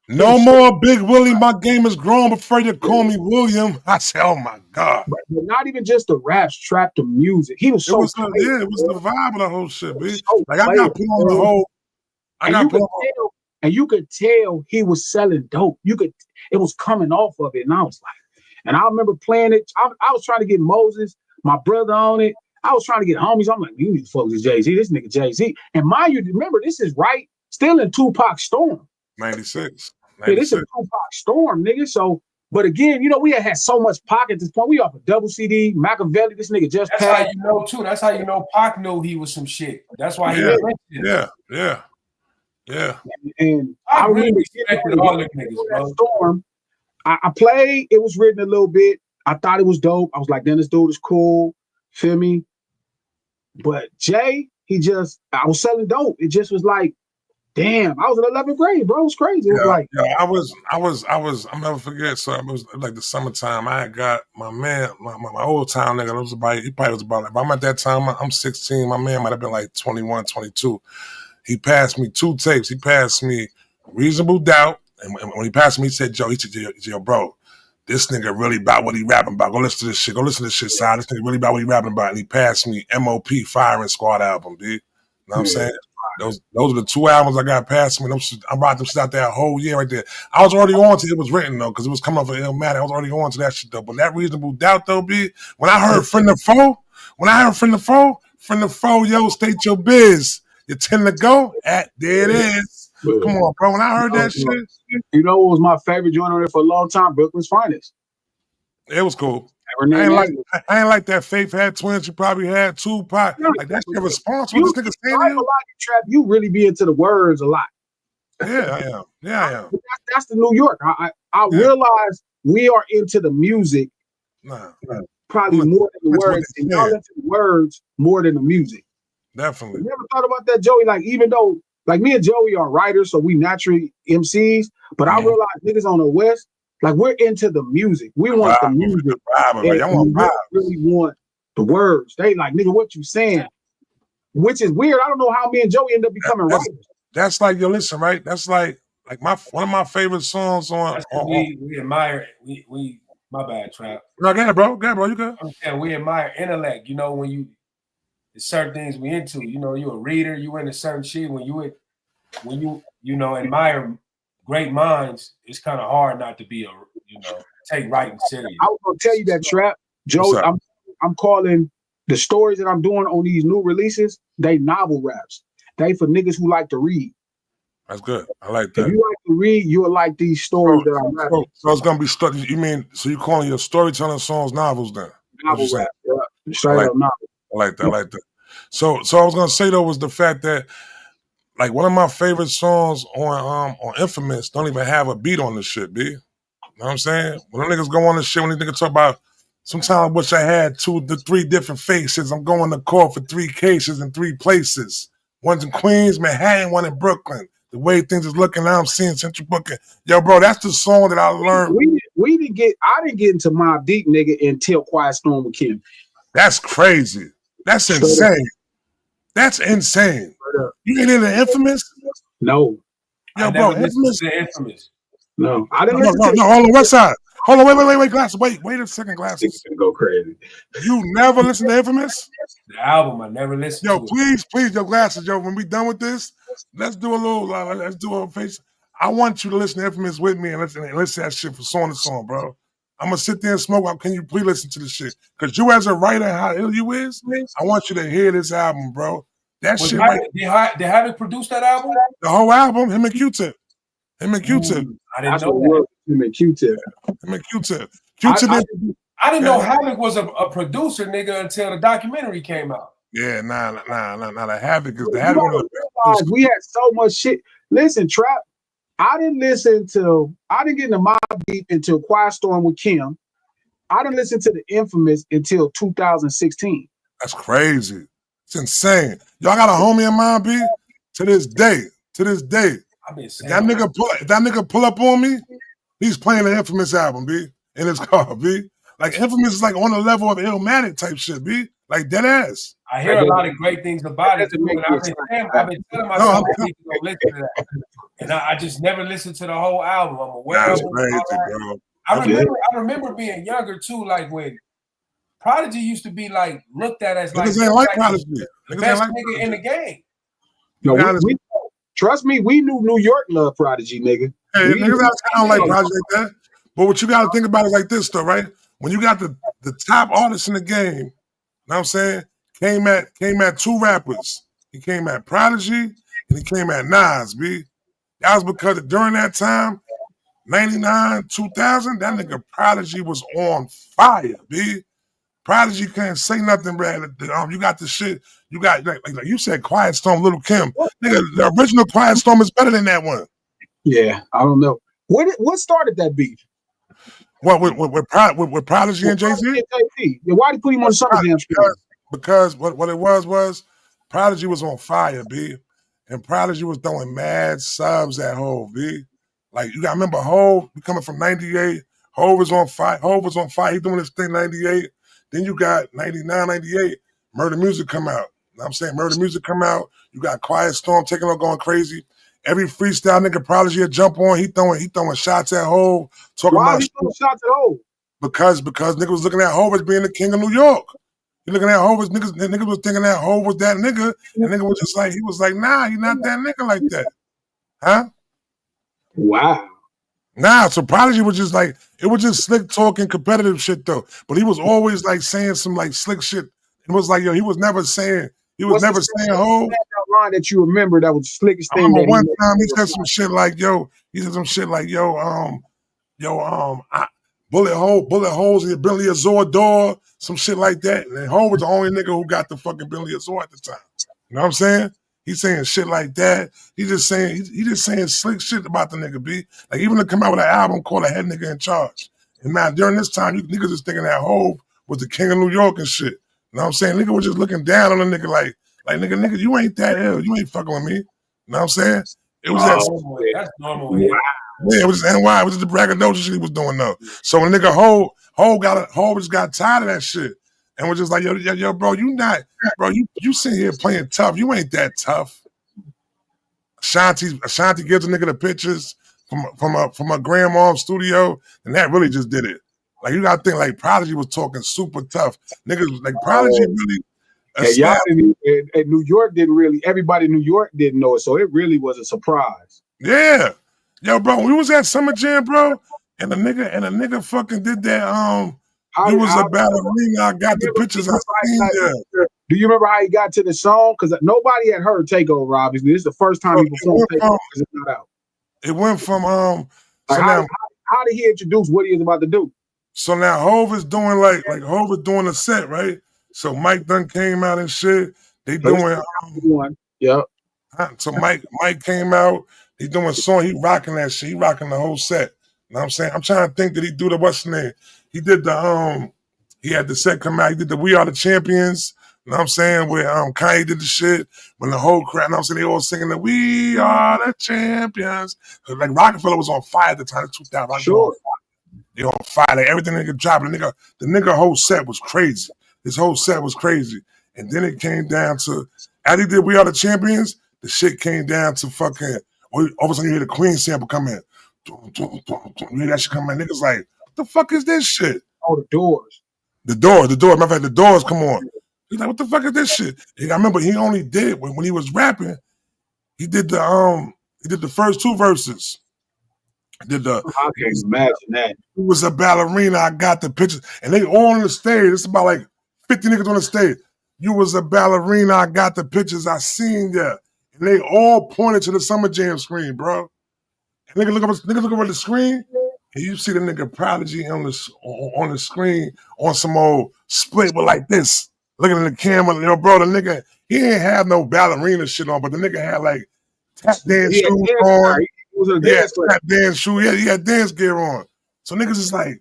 No more Big Willie. My game is grown before you call me William. I said, oh my God. But not even just the raps, trap the music. He was so it was the vibe of the whole shit, bitch. Like I got put on the whole. And you could tell he was selling dope. It was coming off of it. And I was like, and I remember playing it. I was trying to get Moses, my brother, on it. I was trying to get homies. I'm like, you need to focus with Jay-Z. This nigga Jay-Z. And mind you, remember, this is still in Tupac's storm. 96. Yeah, this is Tupac's storm, nigga. So, but again, you know, we had so much Pac at this point. We off a double CD, Machiavelli. This nigga just passed. That's how you know, too. That's how you know Pac knew he was some shit. That's why he mentioned it. Yeah. And I really respected all the niggas, bro. Storm. I played. It was written a little bit. I thought it was dope. I was like, then this dude is cool. Feel me? But Jay, I was selling dope. It just was like, damn, I was in 11th grade, bro. It was crazy. It was like, I'll never forget. So it was like the summertime. I got my man, my old town nigga. He probably was about, like, I'm at that time, I'm 16. My man might have been like 21, 22. He passed me 2 tapes. He passed me Reasonable Doubt. And when he passed me, he said, yo, bro, this nigga really about what he rapping about. Go listen to this shit. Go listen to this shit, side. This nigga really about what he rapping about. And he passed me MOP Firing Squad album, dude. You know what I'm saying? Those are the 2 albums I got past me. I brought them shit out there a whole year right there. I was already on to It Was Written, though, because it was coming off of Illmatic. I was already on to that shit, though. But that Reasonable Doubt, though, B, when I heard Friend of Foe, yo, state your biz. You tend to go at, there it is. Come on, bro. When I heard that shit. You know what was my favorite joint on there for a long time? Brooklyn's Finest. It was cool. I ain't like that Faith had twins. You probably had Tupac. Like that's your response. What this nigga saying? Trap, you really be into the words a lot. Yeah, I am. That's the New York. I realize we are into the music. Probably more than the words. And y'all into the words more than the music. Definitely. You never thought about that, Joey? Like, even though, like, me and Joey are writers, so we naturally MCs, but I realize niggas on the West, like, we're into the music. We want the music. We really want the words. They like, nigga, what you saying? Which is weird. I don't know how me and Joey end up becoming writers. That's like, yo, listen, right? That's like one of my favorite songs on. We admire. We my bad, Trap. No, go ahead, bro. You good? Yeah, we admire intellect. You know, when there's certain things we into. You know, you're a reader. You into certain shit. When you admire great minds, it's kind of hard not to be take writing serious. I was gonna tell you that, Trap, Joe. I'm calling the stories that I'm doing on these new releases. They novel raps. They for niggas who like to read. That's good. I like that. If you like to read, you'll like these stories that I'm rapping. So it's gonna be you mean so you calling your storytelling songs novels then? Novel rap, straight up novel. I like that. So I was gonna say though was the fact that like one of my favorite songs on Infamous don't even have a beat on the shit, B. You know what I'm saying? When the niggas go on the shit, when the niggas talk about sometimes I wish I had 2 to 3 different faces. I'm going to court for 3 cases in 3 places. One's in Queens, Manhattan, one in Brooklyn. The way things is looking now, I'm seeing Central Booking. Yo, bro, that's the song that I learned. I didn't get into Mobb Deep, nigga, until Quiet Storm with Kim. That's crazy. That's insane. That's insane. You ain't into Infamous? No. Yo, bro, Infamous. No, I didn't. No. Hold on, what side? Hold on, wait, Glasses. Wait a second, Glasses. It's gonna go crazy. You never listen to Infamous? The album, I never listened to. Yo, please, yo, Glasses, yo, when we done with this, let's do a little, let's do a face. I want you to listen to Infamous with me and listen to that shit from song to song, bro. I'm gonna sit there and smoke. Can you please listen to this shit? Because you as a writer, how ill you is, I want you to hear this album, bro. That shit right. They haven't produced that album? The whole album, him and Q-Tip. Him and Q-Tip. I didn't know that. Him and Q-Tip. Him and Q-Tip. Q-Tip. I didn't know Havoc was a producer, nigga, until the documentary came out. Yeah, nah. The Havoc is the Havoc. We had so much shit. Listen, Trap. I didn't get into Mobb Deep until Quiet Storm with Kim. I didn't listen to the Infamous until 2016. That's crazy. It's insane. Y'all got a homie in Mobb Deep? To this day. I've been saying if that nigga pull up on me, he's playing the Infamous album, B, in his car, B. Like Infamous is like on the level of Illmatic type shit, B. Like dead ass. I hear a lot of great things about it. I've been telling myself I need to go listen to that. And I just never listened to the whole album. I'm aware of it. Bro. I remember being younger too, like when Prodigy used to be like looked at as like, Prodigy. The best nigga in the game. No, trust me, we knew New York loved Prodigy, nigga. Hey, niggas got sound like Prodigy like that. But what you got to think about is like this, though, right? When you got the top artists in the game, you know what I'm saying? Came at two rappers. He came at Prodigy and he came at Nas, B. That was because during that time, 99, 2000, that nigga Prodigy was on fire, B. Prodigy can't say nothing, bro. You got the shit. You got like you said, Quiet Storm, Little Kim. Nigga, the original Quiet Storm is better than that one. Yeah, I don't know. What started that beef? What with Prodigy and Jay-Z? Yeah, why did he put him on the Summer Jam? Because what it was Prodigy was on fire, B. And Prodigy was throwing mad subs at Hov, B. Like you gotta remember Hov coming from 98. Hov was on fire. He doing this thing 98. Then you got 99, 98. Murder Music come out. You know what I'm saying? Murder Music come out. You got Quiet Storm taking on going crazy. Every freestyle nigga Prodigy would jump on. He throwing shots at Hov. Why he throwing shots at Hov? Because nigga was looking at Hov as being the king of New York. You looking at Hov as niggas was thinking that Hov was that nigga, and nigga was just like, he was like, nah, he not that nigga like that. Huh? Wow. Nah, so Prodigy was just like, it was just slick talking competitive shit though. But he was always like saying some like slick shit. It was like, yo, he was never saying Hov. That line that you remember that was the slickest thing. I remember one time he said some shit like, bullet holes in your Bentley Azure door, some shit like that. And Hov was the only nigga who got the fucking Bentley Azure at the time. You know what I'm saying? He's saying shit like that. He just saying slick shit about the nigga, B. Like even to come out with an album called A Head Nigga in Charge. And now during this time, you niggas just thinking that Hov was the king of New York and shit. You know what I'm saying? Nigga was just looking down on the nigga like nigga, you ain't that ill. You ain't fucking with me. You know what I'm saying? It was that's normal. Yeah. Yeah, it was just NY. It was just the braggadocious shit he was doing though. So when nigga Hov just got tired of that shit and was just like, yo, bro, you sitting here playing tough. You ain't that tough. Ashanti gives a nigga the pictures from a grandma's studio, and that really just did it. Like you gotta think like Prodigy was talking super tough. Niggas like Prodigy really. Y'all in New York everybody in New York didn't know it, so it really was a surprise. Yeah. Yo, bro, we was at Summer Jam, bro, and the nigga fucking did that. He was a ballerina. I got the pictures. I seen that. Do you remember how he got to the song? Because nobody had heard Takeover, obviously. This is the first time he performed Takeover because it's not out. It went from how did he introduce what he was about to do? So now Hov is doing Hov is doing a set, right? So Mike Dunn came out and shit. They doing Yep. So Mike came out. He doing a song. He rocking that shit. He rocking the whole set. You know what I'm saying? I'm trying to think, did he do the what's the name? He did the he had the set come out. He did the We Are the Champions. You know what I'm saying? Where Kanye did the shit. When the whole crowd, you know what I'm saying, they all singing the We Are the Champions. Like Rockefeller was on fire at the time. 2000. Sure. They on fire. Like everything nigga dropping. The nigga whole set was crazy. His whole set was crazy. And then it came down to, as he did We Are the Champions, the shit came down to fucking, all of a sudden you hear the Queen sample come in. You hear that shit come in. Niggas like, what the fuck is this shit? Oh, the Doors. The Doors. Matter of fact, the Doors come on. He's like, what the fuck is this shit? And I remember he only did, when he was rapping, he did the first two verses. Did the I can't imagine that. who was a ballerina? I got the pictures, and they all on the stage. It's about like 50 niggas on the stage. You was a ballerina. I got the pictures. I seen ya, and they all pointed to the Summer Jam screen, bro. And niggas look up at the screen, and you see the nigga Prodigy on the screen on some old split with like this, looking at the camera. You know, bro, the nigga he ain't have no ballerina shit on, but the nigga had like tap dance He had shoes dance on. gear. He was a Yeah, dance player. tap dance shoe. Yeah, he had dance gear on. So niggas is like,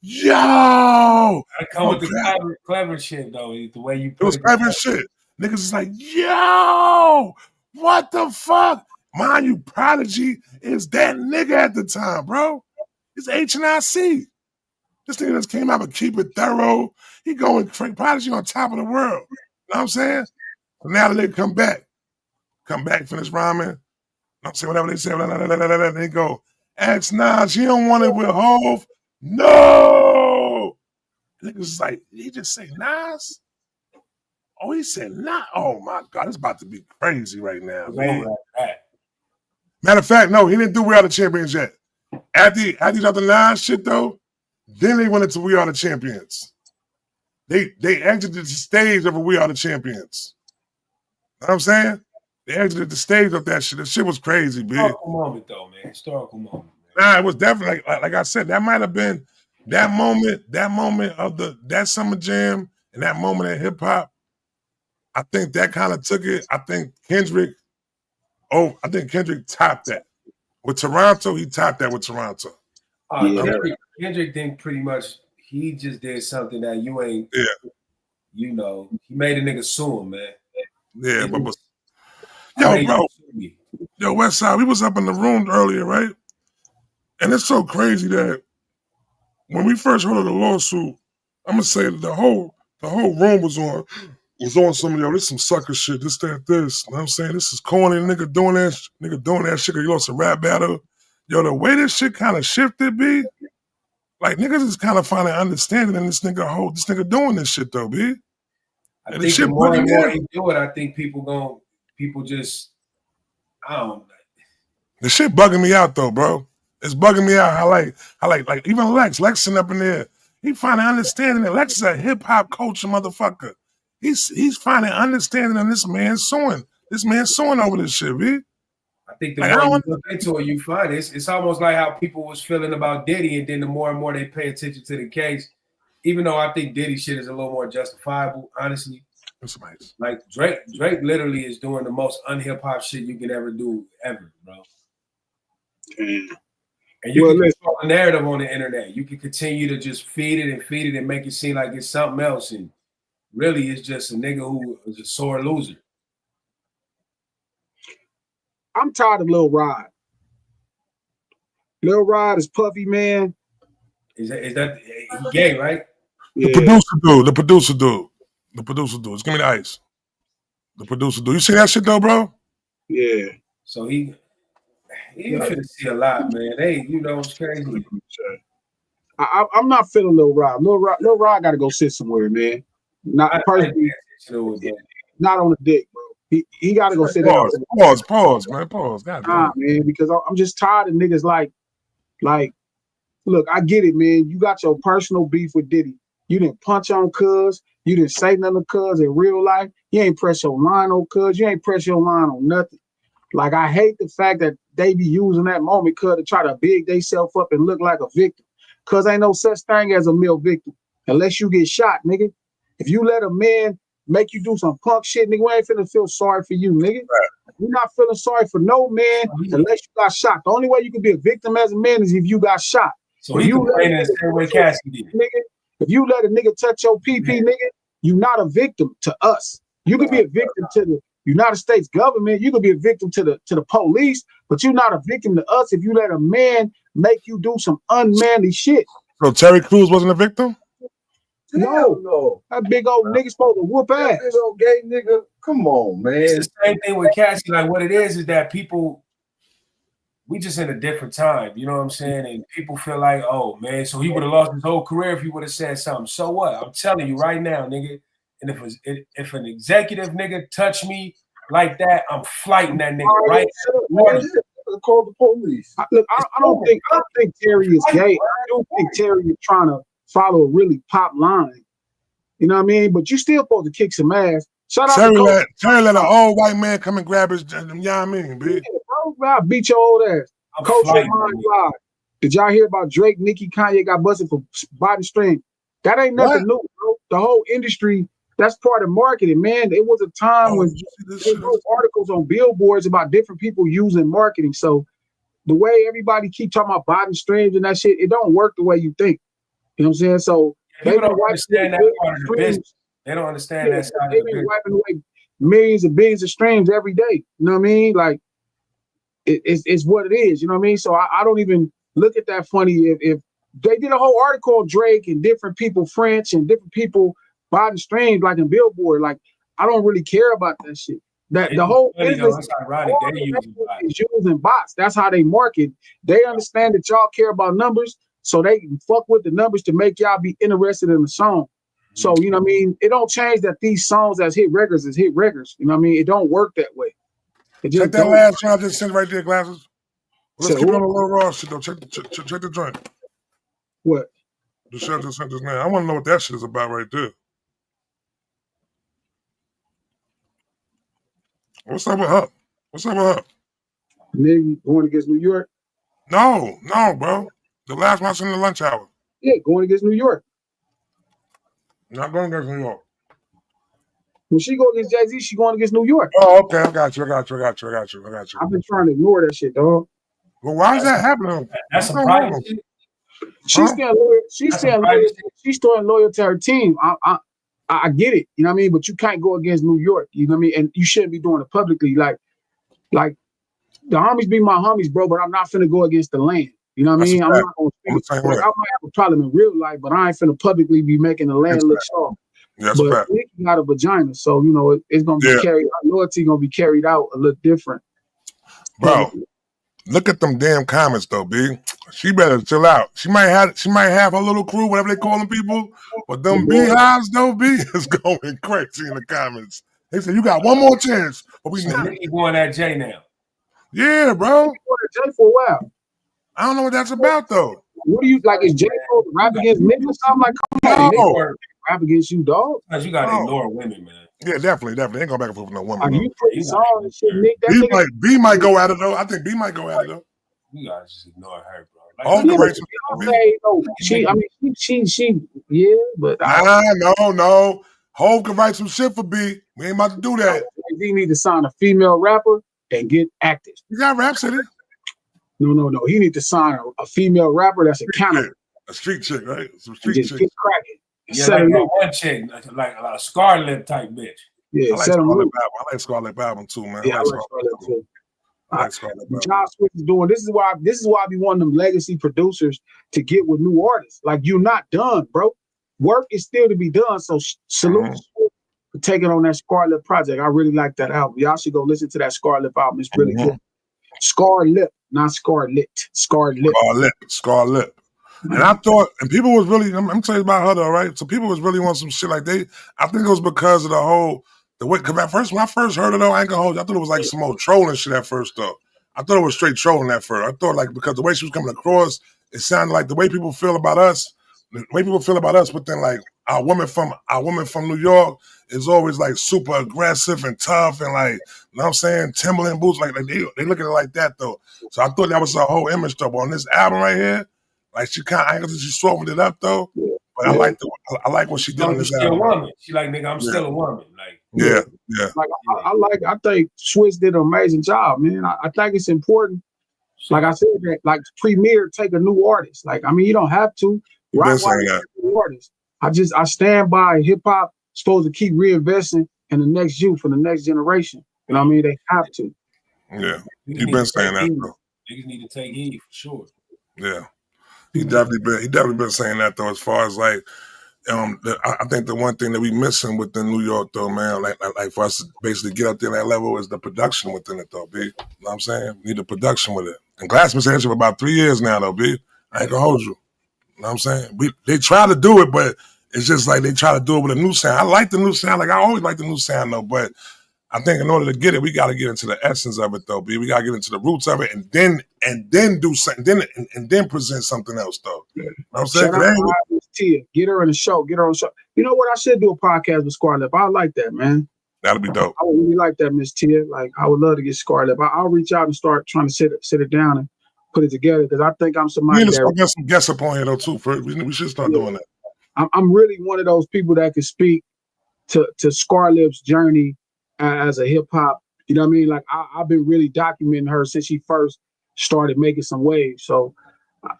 yo. I come with the clever shit though. The way you put It was it. clever shit. Niggas is like, yo, what the fuck? Mind you, Prodigy is that nigga at the time, bro. It's HNIC. This nigga just came out and keep it thorough. He going Prodigy on top of the world. You know what I'm saying? So now the nigga come back, finish rhyming. I'm saying whatever they say, they go, ask Nas, he don't want it with Hov. No. Niggas is like, he just say Nas? Oh, he said Nas. Oh my God, it's about to be crazy right now, man. Matter of fact, no, he didn't do We Are the Champions yet. After he got the Nas shit though, then they went into We Are the Champions. They exited the stage of a We Are the Champions. You know what I'm saying? They exited the stage of that shit. The shit was crazy, big. Historical moment, though, man. Historical moment. Man. Nah, it was definitely like I said. That might have been that moment of that Summer Jam and that moment in hip hop. I think that kind of took it. I think Kendrick topped that with Toronto. He topped that with Toronto. Kendrick did pretty much. He just did something that you ain't. Yeah. You know, he made a nigga sue him, man. Yeah, but yo, bro, yo, Westside, we was up in the room earlier, right? And it's so crazy that when we first heard of the lawsuit, I'm gonna say that the whole room was on some of this some sucker shit, this, that, this. You know what I'm saying? This is corny, nigga doing that shit because you lost a rap battle. Yo, the way this shit kind of shifted, B, like niggas is kind of finally understanding and this nigga doing this shit though, B. I think the more and more he do it, I think people just, I don't know. The shit bugging me out though, bro. It's bugging me out how like even Lex sitting up in there, he finally understanding that Lex is a hip hop culture motherfucker. He's finally understanding that this man's suing over this shit, B. I think the more you look into it, you find it's almost like how people was feeling about Diddy, and then the more and more they pay attention to the case, even though I think Diddy shit is a little more justifiable, honestly. That's nice. Like Drake literally is doing the most un-hip hop shit you can ever do, bro. And you can control the narrative on the internet. You can continue to just feed it and make it seem like it's something else. And really, it's just a nigga who is a sore loser. I'm tired of Lil Rod. Lil Rod is Puffy, man. Is that he gay, right? The producer dude. Just give me the ice. The producer dude. You see that shit though, bro? Yeah. So he finna see a lot, man. It's crazy. I'm not feeling Lil Rod. Lil Rod got to go sit somewhere, man. Not personally. Not on the dick, bro. He got to go sit down. Pause, man. Pause. Nah, man, because I'm just tired of niggas like, look, I get it, man. You got your personal beef with Diddy. You didn't punch on Cuz. You didn't say nothing to Cuz in real life. You ain't press your line on Cuz. You ain't press your line on nothing. Like, I hate the fact that they be using that moment, Cuz, to try to big themselves up and look like a victim. Cuz ain't no such thing as a male victim unless you get shot, nigga. If you let a man make you do some punk shit, nigga, we ain't finna feel sorry for you, nigga. Right. We're not feeling sorry for no man unless you got shot. The only way you can be a victim as a man is if you got shot. So he complaining the same way Cassie did. Nigga, if you let a nigga touch your PP, nigga, you're not a victim to us. You could be a victim to the United States government. You could be a victim to the police, but you're not a victim to us if you let a man make you do some unmanly shit. So Terry Crews wasn't a victim? No. That big old nigga supposed to whoop ass. That big old gay nigga. Come on, man. It's the same thing with Cassie. Like, what it is that people, we just in a different time. You know what I'm saying? And people feel like, oh, man, so he would have lost his whole career if he would have said something. So what? I'm telling you right now, nigga. And if an executive nigga touch me like that, I'm flighting that nigga right now. call the police. I don't think Terry is gay. I don't think Terry is trying to follow a really pop line. You know what I mean? But you still supposed to kick some ass. Shout out to Coach. Terry let an old white man come and grab his, you know what I mean, B? Yeah, bro, I'll beat your old ass. Coach at Mine Live. Did y'all hear about Drake, Nicki, Kanye got busted for body string? That ain't nothing new, bro. The whole industry, that's part of marketing, man. It was a time when they wrote articles on billboards about different people using marketing. So the way everybody keep talking about body strings and that shit, it don't work the way you think. You know what I'm saying? So people don't understand that part of the business. They don't understand that side of the business. They've been wiping away millions and billions of streams every day. You know what I mean? Like, it's what it is. You know what I mean? So I don't even look at that funny if they did a whole article on Drake and different people, French and different people body streams, like in Billboard. Like, I don't really care about that shit. That the whole business is using bots. That's how they market. They understand that y'all care about numbers, so they can fuck with the numbers to make y'all be interested in the song. So, you know what I mean? It don't change that these songs as hit records is hit records. You know what I mean? It don't work that way. It just check that last one I just sent right there, Glasses. Let's keep it on a little raw shit, though. Check the joint. What? The shit I just sent this man. I want to know what that shit is about right there. What's up with her? Nigga going against New York? No, bro. The last one I sent in the lunch hour. Yeah, going against New York. Not going against New York. When she go against Jay-Z, she going against New York. Oh, okay. I got you. I've been trying to ignore that shit, dog. Well, why is that happening? That's some private shit. She's still loyal to her team. I get it, you know what I mean? But you can't go against New York, you know what I mean? And you shouldn't be doing it publicly. Like the homies be my homies, bro, but I'm not finna go against the land. You know what I mean? I'm not gonna speak. Like, I might have a problem in real life, but I ain't finna publicly be making the land look soft. But Nick got a vagina, so you know it's gonna be carried. Our loyalty gonna be carried out a little different. Bro, look at them damn comments though, B. She better chill out. She might have her little crew, whatever they call them people, but them beehives though, B, is going crazy in the comments. They said you got one more chance, but we not. Nicki going at Jay now. Yeah, bro. Going at Jay for a while. I don't know what that's about though. What do you like? Is Jay supposed to rap against Nick or something? Like, come on, Nick, rap against you, dog. Because you gotta ignore women, man. Yeah, definitely. Ain't going back and forth with no woman. Are you pretty sorry and shit, Nick? B might go at it though. I think B might go at it though. You gotta just ignore her, bro. Like, yeah, but no. Hov can write some shit for B. We ain't about to do that. He need to sign a female rapper and get active. You got Rap City. No. He need to sign a female rapper that's accountable. A street chick, right? Some street chick. Get cracking. Yeah, like one chick, like a Scarlet type bitch. Yeah, I like Scarlet Album too, man. Yeah, I like Scarlet too. John Swift is doing this is why I be wanting them legacy producers to get with new artists. Like, you're not done, bro. Work is still to be done. So salute for taking on that Scarlet project. I really like that album. Y'all should go listen to that Scarlet album. It's really good. Scarlet, not Scarlet. Scarlet. And I thought, and people was really, I'm telling you about her though, right? So people was really wanting some shit like I think it was because of the way, because when I first heard it though, I ain't gonna hold you, I thought it was like some old trolling shit at first though. I thought it was straight trolling at first. I thought like, because the way she was coming across, it sounded like the way people feel about us, but then like our woman from New York is always like super aggressive and tough and like, you know what I'm saying, Timberland boots, like they look at it like that though. So I thought that was her whole image though. But on this album right here, like she softened it up though. But I like what she did on this album. Still a woman. She like, nigga, I'm still a woman. Like, yeah. Like I think Swiss did an amazing job, man. I think it's important. Like I said, that like Premier take a new artist. Like, I mean, you don't have to. Right, new artist. I stand by hip hop supposed to keep reinvesting in the next youth for the next generation. You know what I mean? They have to. Yeah, you've been saying that though. Niggas need to take heed for sure. Yeah. He definitely been saying that though, as far as like I think the one thing that we missing within New York though, man, like for us to basically get up there that level is the production within it though, B. You know what I'm saying? We need the production with it. And Glass been saying this for about 3 years now though, B. I ain't gonna hold you. You know what I'm saying? They try to do it, but it's just like they try to do it with a new sound. I like the new sound. Like I always like the new sound though, but I think in order to get it, we got to get into the essence of it, though, B. We got to get into the roots of it, and then do something, and then present something else, though. You know what I'm saying? Shout out to Miss Tia. Get her in the show. Get her on the show. You know what? I should do a podcast with Scarlett. I like that, man. That'll be dope. I would really like that, Miss Tia. Like, I would love to get Scarlett. I'll reach out and start trying to sit it down and put it together because I think I'm somebody We need to that get some guests up on here, though, too. We should start doing that. I'm really one of those people that can speak to Scarlett's journey as a hip hop. You know what I mean? Like I've been really documenting her since she first started making some waves. So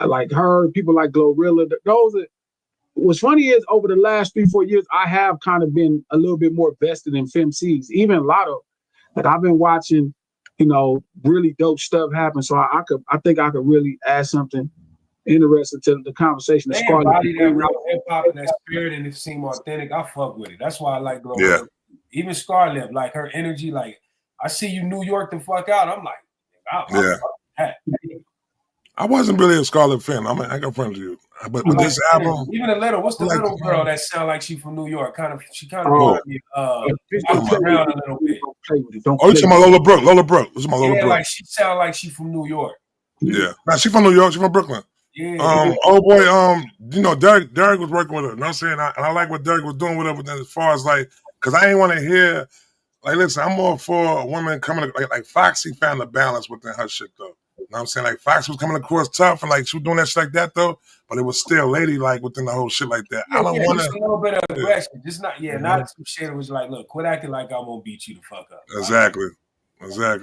like her, people like Glorilla, those are, what's funny is over the last 3-4 years, I have kind of been a little bit more vested in FemCs, even Lotto. Like I've been watching, you know, really dope stuff happen. So I think I could really add something interesting to the conversation. They embody that real hip hop and that spirit, and it seemed authentic. I fuck with it. That's why I like Glorilla. Yeah. Even Scarlett, like her energy, like I see you New York the fuck out. I'm like, I wasn't really a Scarlett fan. I got friends with you, but with this album, even a little. What's the little girl that sound like she from New York? She kind of reminds me of around a little bit. Oh, you talking about Lola Brooke? Lola Brooke. This is my Lola Brooke. Like she sound like she from New York. Yeah, now she from New York. She from Brooklyn. Yeah. Oh boy, you know, Derek was working with her. You know what I'm saying? And I like what Derek was doing with her, but then as far as like, because I ain't want to hear, like, listen, I'm more for a woman coming, like Foxy found the balance within her shit, though. You know what I'm saying? Like, Foxy was coming across tough, and like, she was doing that shit like that, though, but it was still ladylike within the whole shit like that. I don't want to. Just a little bit of aggression. Just not, not some shit that was like, look, quit acting like I'm going to beat you the fuck up. Exactly. Well,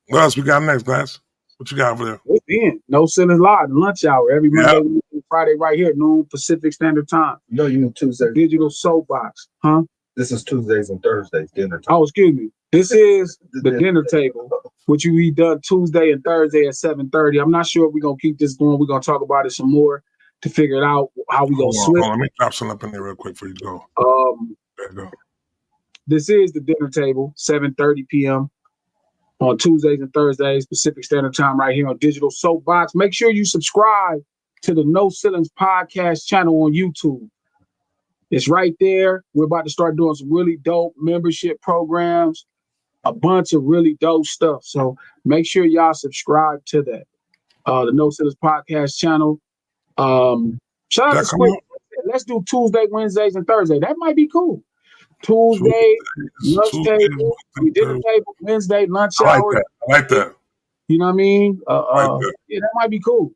what else we got next, guys? What you got over there? It's in No Ceilings Live, lunch hour every Monday, Friday, right here, noon Pacific Standard Time. You know, you mean Tuesday. Digital Soapbox, huh? This is Tuesdays and Thursdays dinner time. Oh, excuse me. This is the dinner table, which we done Tuesday and Thursday at 7:30. I'm not sure if we're gonna keep this going. We're gonna talk about it some more to figure it out how we gonna switch. Let me drop something up in there real quick before you go. There you go. This is the dinner table, 7:30 p.m. on Tuesdays and Thursdays, Pacific Standard Time, right here on Digital Soapbox. Make sure you subscribe to the No Ceilings podcast channel on YouTube. It's right there. We're about to start doing some really dope membership programs, a bunch of really dope stuff. So make sure y'all subscribe to that. The No Ceilings podcast channel. Shout out to Squid. Let's do Tuesday, Wednesdays, and Thursday. That might be cool. Tuesday, lunch table, dinner table, Wednesday, lunch hour. I like that. You know what I mean? Yeah, that might be cool.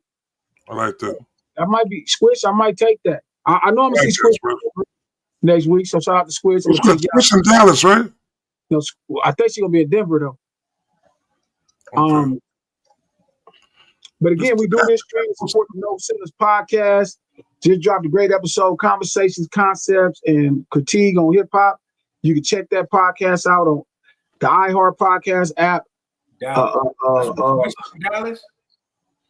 I like that. That might be Squish. I might take that. I know I'm gonna see Squish next week, so shout out to Squish. Squish in Dallas, right? You know, I think she's gonna be in Denver though. Okay. But again, we do this stream to support the No Ceilings podcast. Just dropped a great episode, conversations, concepts, and critique on hip hop. You can check that podcast out on the iHeart Podcast app. Dallas?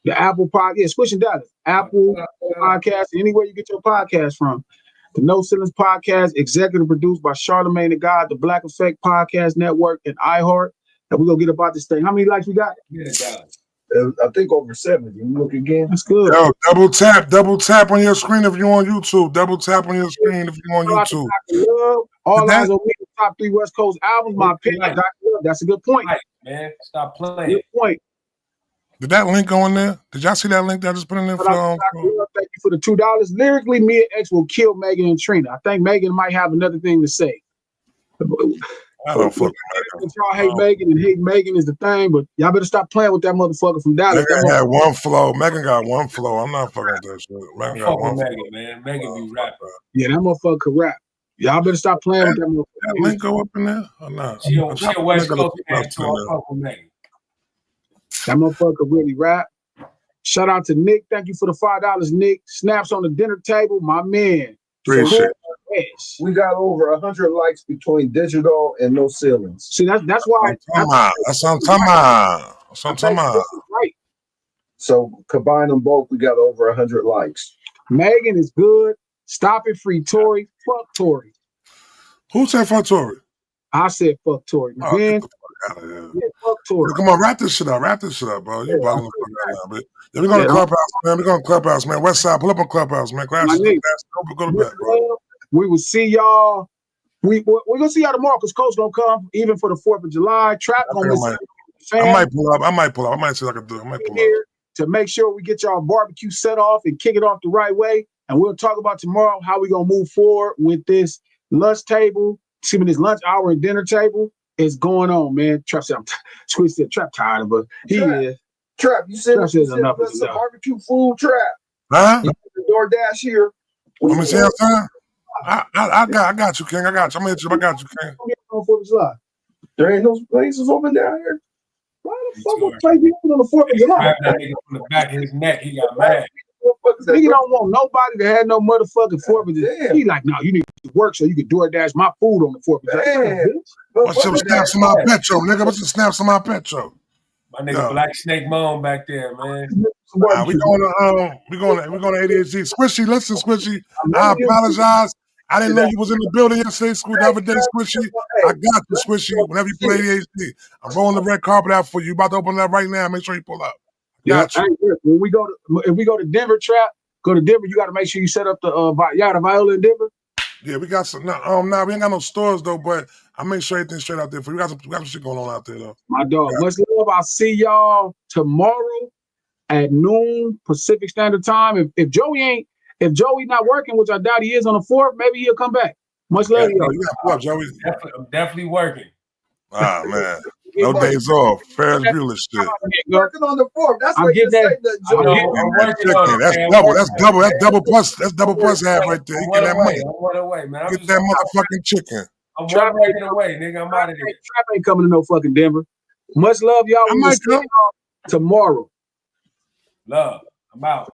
The Apple Podcast, Squish in Dallas. Apple Podcast, anywhere you get your podcast from. The No Ceilings Podcast, executive produced by Charlamagne the God, the Black Effect Podcast Network, and iHeart. And we're gonna get about this thing. How many likes we got? I think over 70. You look again. That's good. Yo, double tap on your screen if you're on YouTube. Double tap on your screen if you're on YouTube. All eyes on me, the top 3 West Coast albums. My pick, Dr. Love. That's a good point. Man, stop playing. Good point. Did that link go in there? Did y'all see that link that I just put in there? Thank you for the $2. Lyrically, me and X will kill Megan and Trina. I think Megan might have another thing to say. I don't fucking y'all hate Megan, and hate Megan is the thing, but y'all better stop playing with that motherfucker from Dallas. Megan had one flow. Megan got one flow. I'm not fucking with that shit. Megan got one flow. Man. Megan be rapping. Yeah, that motherfucker can rap. Y'all better stop playing with that motherfucker. That link go up in there or not? She a West Coast fan, so I fuck with Megan. That motherfucker really rap. Shout out to Nick. Thank you for the $5, Nick. Snaps on the dinner table, my man. Appreciate it. We got over 100 likes between digital and No Ceilings. See, that's why. That's what I'm talking about. Right. So combine them both, we got over 100 likes. Megan is good. Stop it, free Tory. Fuck Tory. Who said fuck Tory? I said fuck Tory. Oh, Man, fuck Tory. Come on, wrap this shit up, bro. You bugging the fuck out now, man. Yeah, we're going to Clubhouse, man. We're going to Clubhouse, man. West Side, pull up on Clubhouse, man. Go to bed, bro. We will see y'all We're gonna see y'all tomorrow because Coach gonna come even for the 4th of July. Trap gonna miss. I might pull up. I might see what I can do. I might pull here up to make sure we get y'all barbecue set off and kick it off the right way. And we'll talk about tomorrow how we gonna move forward with this lunch table. This lunch hour and dinner table is going on, man. Trap said, Squeeze said, Trap tired of us. He is. Trap, you said enough is some enough. barbecue food, Trap. Huh? You the DoorDash here. Let me see how time. I got you, King. I got you. I'm I got you, King. There ain't no places open down here. Why the fuck would play you on the 4th of July? Grab that nigga from the back of his neck. He got mad. Nigga don't want nobody that had no motherfucking 4th of July. He like, no, you need to work so you can DoorDash my food on the 4th of July. What's your snaps on my petro, nigga? What's the snaps on my petro? My nigga Black Snake Moan back there, man. We going to ADHD. Squishy, listen, Squishy. I apologize. I didn't know you was in the building yesterday, the other day, Squishy. I got you, Squishy. Whenever you play ADHD, I'm rolling the red carpet out for you. About to open it up right now. Make sure you pull up. Got you. When we go to Denver, Trap, go to Denver. You got to make sure you set up the the Viola in Denver. Yeah, we got some. We ain't got no stores though, but I make sure everything's straight out there for you. We got some shit going on out there though. My dog, much love. I'll see y'all tomorrow at noon Pacific Standard Time. If Joey not working, which I doubt he is on the 4th, maybe he'll come back. Much love, y'all. You got pull up, Joey. I'm definitely working. Ah man, no days off. Ferris Bueller shit. Working on the 4th. That's I'm what you getting say. That's double plus. That's double plus half right there. You get that money. I'm one away, man. Get that motherfucking chicken. I'm one rating away, nigga. I'm out of there. Trap ain't coming to no fucking Denver. Much love, y'all. I might come tomorrow. Love. I'm out.